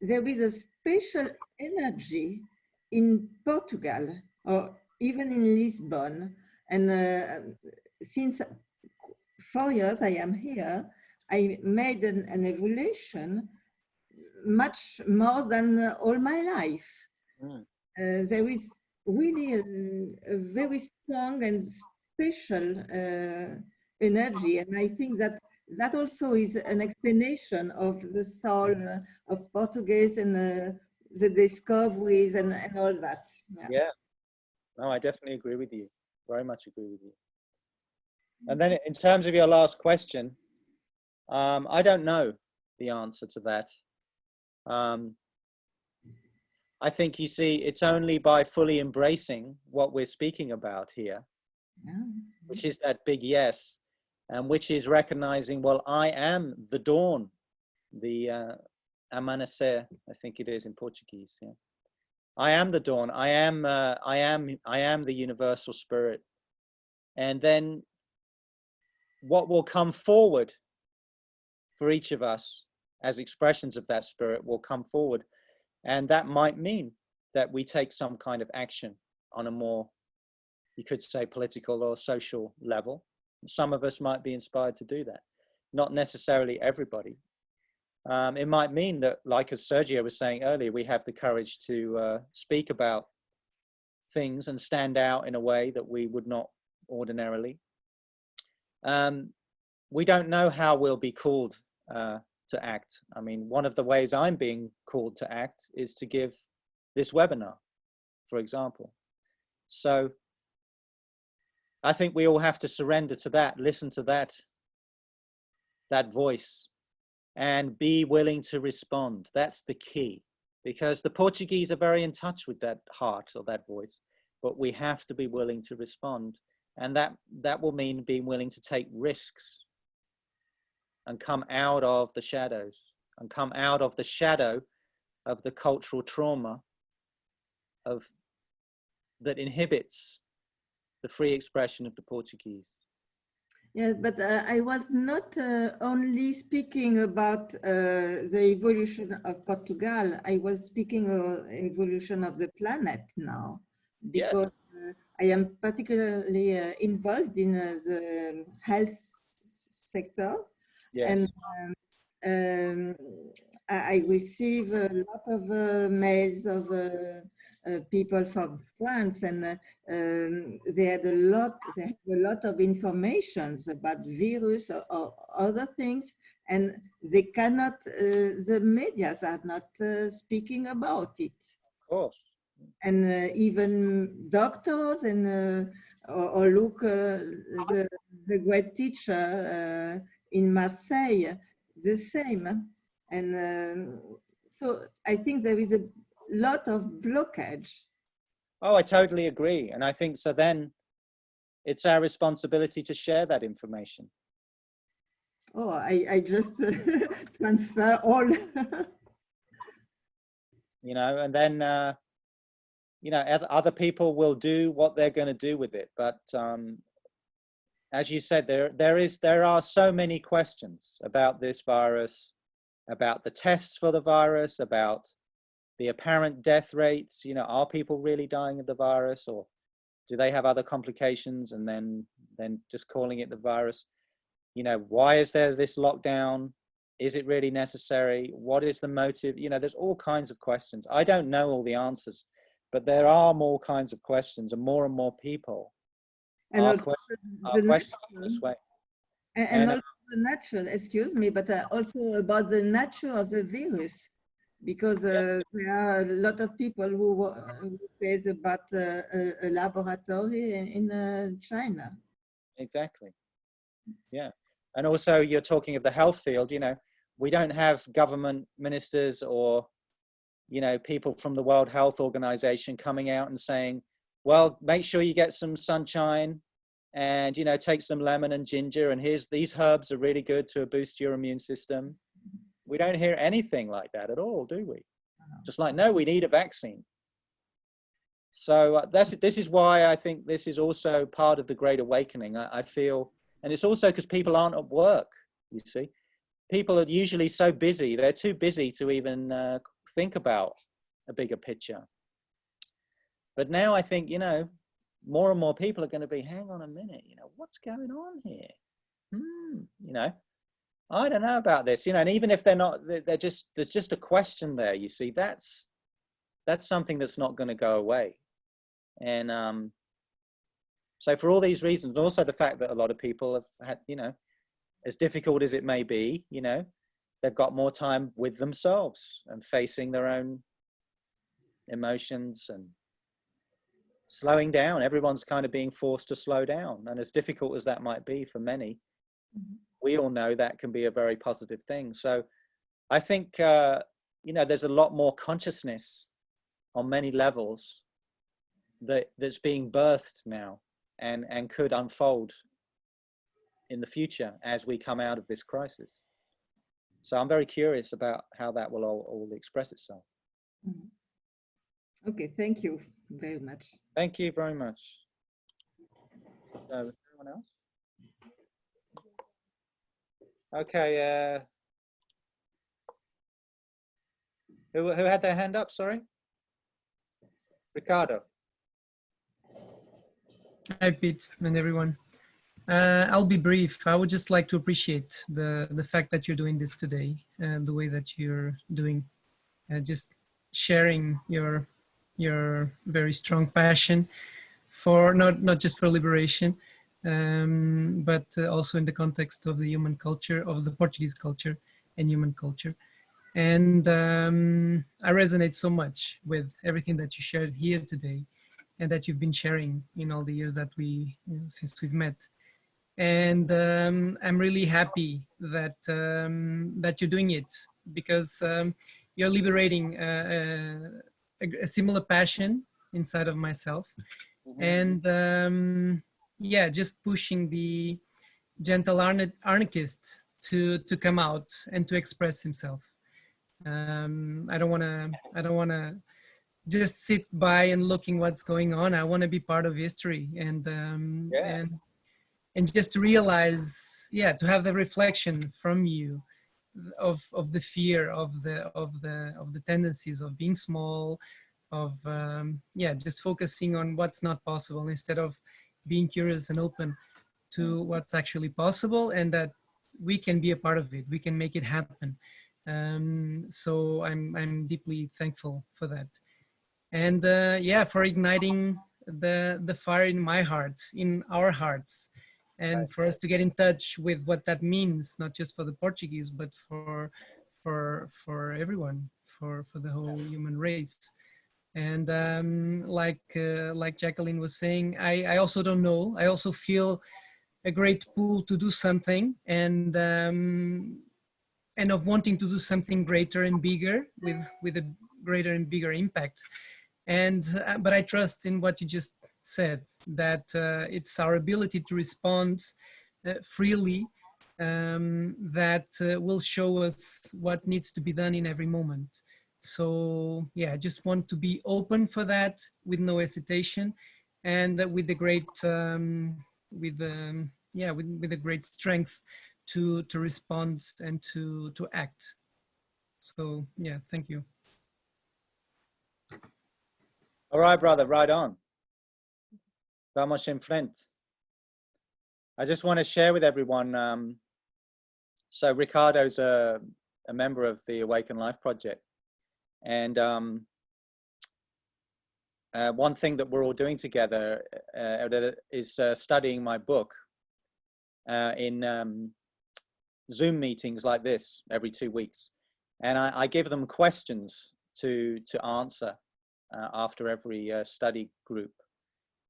there is a special energy in Portugal or even in Lisbon. And since 4 years I am here, I made an evolution much more than all my life. There is really a very strong and special energy, and I think that also is an explanation of the soul of Portuguese and the discoveries and all that. Yeah, no, I definitely agree with you. Very much agree with you. And then in terms of your last question, I don't know the answer to that. I think, you see, it's only by fully embracing what we're speaking about here, which is that big yes, and which is recognizing, well, I am the dawn, the amanecer, I think it is in Portuguese. Yeah, I am the dawn. I am the universal spirit. And then what will come forward for each of us as expressions of that spirit will come forward. And that might mean that we take some kind of action on a more, you could say, political or social level. Some of us might be inspired to do that. Not necessarily everybody. It might mean that, like as Sergio was saying earlier, we have the courage to speak about things and stand out in a way that we would not ordinarily. We don't know how we'll be called to act. I mean, one of the ways I'm being called to act is to give this webinar, for example. So I think we all have to surrender to that, listen to that voice, and be willing to respond. That's the key, because the Portuguese are very in touch with that heart or that voice, but we have to be willing to respond. And that will mean being willing to take risks and come out of the shadows, and come out of the shadow of the cultural trauma that inhibits the free expression of the Portuguese. Yeah, but I was not only speaking about the evolution of Portugal. I was speaking of evolution of the planet now, because I am particularly involved in the health sector, and I receive a lot of mails of people from France, and they have a lot of information about virus or other things, and they cannot, the medias are not speaking about it. Of course. And even doctors, and or look, the great teacher in Marseille, the same. And so I think there is a lot of blockage. Oh, I totally agree. And I think so then it's our responsibility to share that information. Oh, I just transfer all. You know, and then, you know, other people will do what they're going to do with it. But as you said, there are so many questions about this virus, about the tests for the virus, about the apparent death rates. You know, are people really dying of the virus, or do they have other complications and then just calling it the virus? You know, why is there this lockdown? Is it really necessary? What is the motive? You know, there's all kinds of questions. I don't know all the answers, but there are more kinds of questions, and more people are questioning this way. And also the nature, excuse me, but also about the nature of the virus, because there are a lot of people who says about a laboratory in China. Exactly. Yeah. And also you're talking of the health field, you know, we don't have government ministers or, you know, people from the World Health Organization coming out and saying, well, make sure you get some sunshine and, you know, take some lemon and ginger, and these herbs are really good to boost your immune system. We don't hear anything like that at all, do we? Just like, no, we need a vaccine. So this is why I think this is also part of the Great Awakening. I feel, and it's also because people aren't at work, you see. People are usually so busy, they're too busy to even think about a bigger picture. But now I think, you know, more and more people are going to be, hang on a minute, you know, what's going on here? You know, I don't know about this, you know, and even if they're not, there's just a question there, you see. That's something that's not going to go away. And so for all these reasons, also the fact that a lot of people have had, you know, as difficult as it may be, you know, they've got more time with themselves and facing their own emotions and slowing down. Everyone's kind of being forced to slow down. And as difficult as that might be for many, we all know that can be a very positive thing. So I think, you know, there's a lot more consciousness on many levels that's being birthed now and could unfold in the future as we come out of this crisis. So I'm very curious about how that will all express itself. Okay, thank you very much. Thank you very much. Anyone else? Okay. Who had their hand up? Sorry, Ricardo. Hi, Pete, and everyone. I'll be brief. I would just like to appreciate the fact that you're doing this today and the way that you're doing, just sharing your very strong passion for not just for liberation, but also in the context of the human culture, of the Portuguese culture, and human culture. And I resonate so much with everything that you shared here today and that you've been sharing in all the years that since we've met. And I'm really happy that that you're doing it, because you're liberating a similar passion inside of myself. And yeah, just pushing the gentle anarchist to come out and to express himself. I don't want to just sit by and looking what's going on. I want to be part of history, and and just to realize, yeah, to have the reflection from you of the fear of the tendencies of being small, of yeah, just focusing on what's not possible instead of being curious and open to what's actually possible, and that we can be a part of it, we can make it happen. So I'm deeply thankful for that. And yeah, for igniting the fire in my heart, in our hearts, and for us to get in touch with what that means, not just for the Portuguese, but for everyone, for the whole human race. And like Jacqueline was saying, I also don't know. I also feel a great pull to do something, and of wanting to do something greater and bigger with a greater and bigger impact. And but I trust in what you just said, that it's our ability to respond freely that will show us what needs to be done in every moment. So yeah, I just want to be open for that with no hesitation, and with the great with the great strength to respond and to act. So yeah, thank you. All right, brother, right on. Vamos en frente. I just want to share with everyone, so Ricardo's a member of the Awaken Life Project. And one thing that we're all doing together is studying my book in Zoom meetings like this every 2 weeks. And I give them questions to answer after every study group.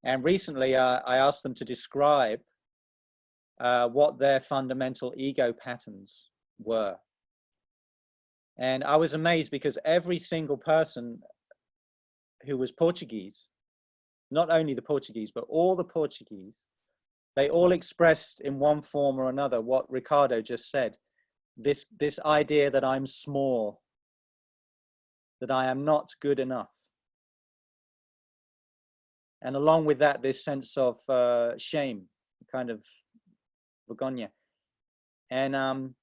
And recently I asked them to describe what their fundamental ego patterns were. And I was amazed, because every single person who was Portuguese, not only the Portuguese, but all the Portuguese, they all expressed in one form or another what Ricardo just said. This idea that I'm small, that I am not good enough. And along with that, this sense of shame, kind of vergonha. And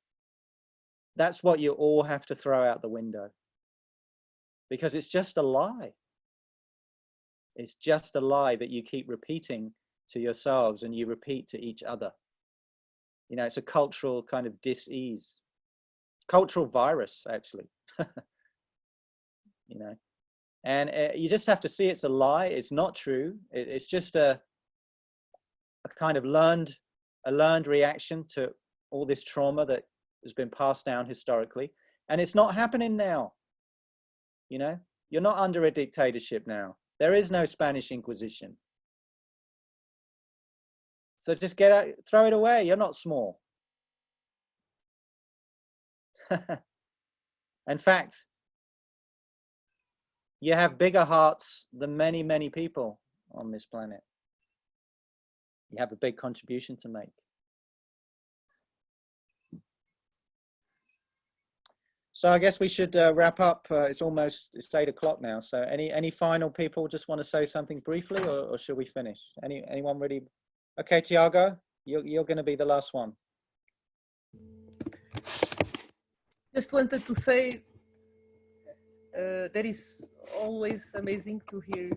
that's what you all have to throw out the window, because it's just a lie. It's just a lie that you keep repeating to yourselves and you repeat to each other. You know, it's a cultural kind of dis-ease, cultural virus, actually. You know, and you just have to see it's a lie. It's not true. It's just a kind of learned reaction to all this trauma that has been passed down historically, and it's not happening now. You know, you're not under a dictatorship now. There is no Spanish Inquisition. So just get out, throw it away. You're not small. In fact, you have bigger hearts than many, many people on this planet. You have a big contribution to make. So I guess we should wrap up. It's 8 o'clock now. So any final people just want to say something briefly, or should we finish? Anyone really? Okay, Tiago, you're going to be the last one. Just wanted to say that is always amazing to hear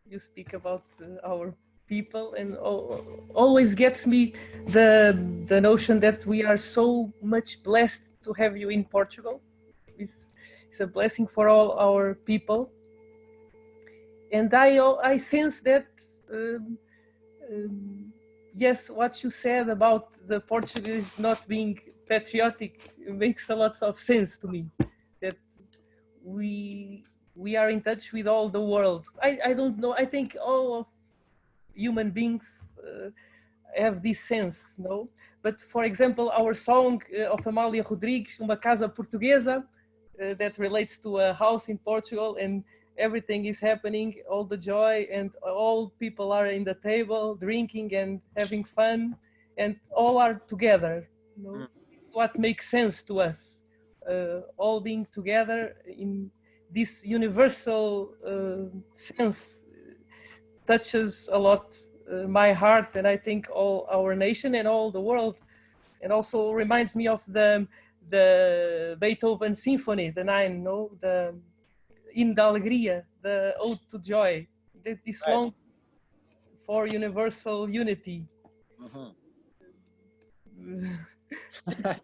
you speak about our people, and always gets me the notion that we are so much blessed to have you in Portugal. It's a blessing for all our people, and I sense that yes, what you said about the Portuguese not being patriotic makes a lot of sense to me. That we are in touch with all the world. I don't know. I think all of human beings have this sense, no? But for example, our song of Amália Rodrigues, Uma Casa Portuguesa, that relates to a house in Portugal, and everything is happening, all the joy, and all people are in the table drinking and having fun, and all are together. You know? It's what makes sense to us, all being together in this universal sense touches a lot my heart, and I think all our nation and all the world, and also reminds me of the Beethoven Symphony, the 9, no, the In da Alegria, the Ode to Joy, this long for universal unity. I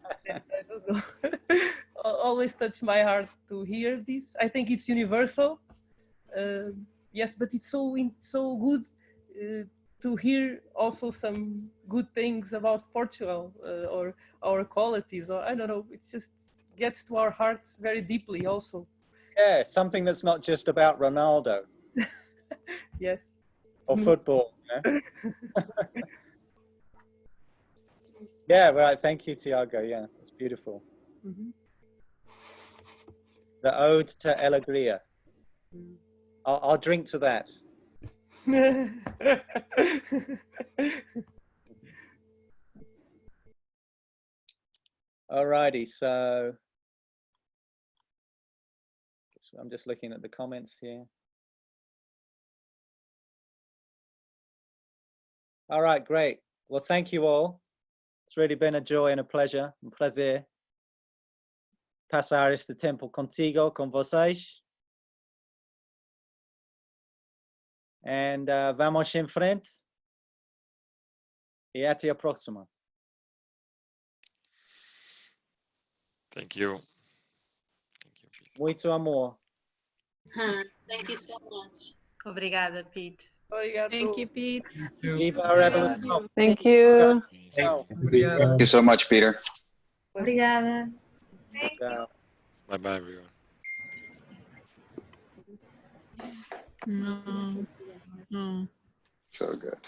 don't know. Always touch my heart to hear this. I think it's universal. Yes, but it's so good to hear also some good things about Portugal or our qualities, or I don't know. It just gets to our hearts very deeply also. Yeah, something that's not just about Ronaldo. Yes. Or football. You know? Yeah, right. Thank you, Tiago. Yeah, it's beautiful. The Ode to Alegria. I'll drink to that. Alrighty, so I'm just looking at the comments here. All right, great. Well, thank you all. It's really been a joy and a pleasure, um prazer passar este tempo contigo, com vocês. And vamos em frente. E até a próxima. Thank you. Muito amor. Thank you so much. Obrigada, Pete. Thank you, Pete. Viva a revolução. Thank you. Tchau. Thank you so much, Peter. Obrigada. Tchau. Bye bye, everyone. No. So good.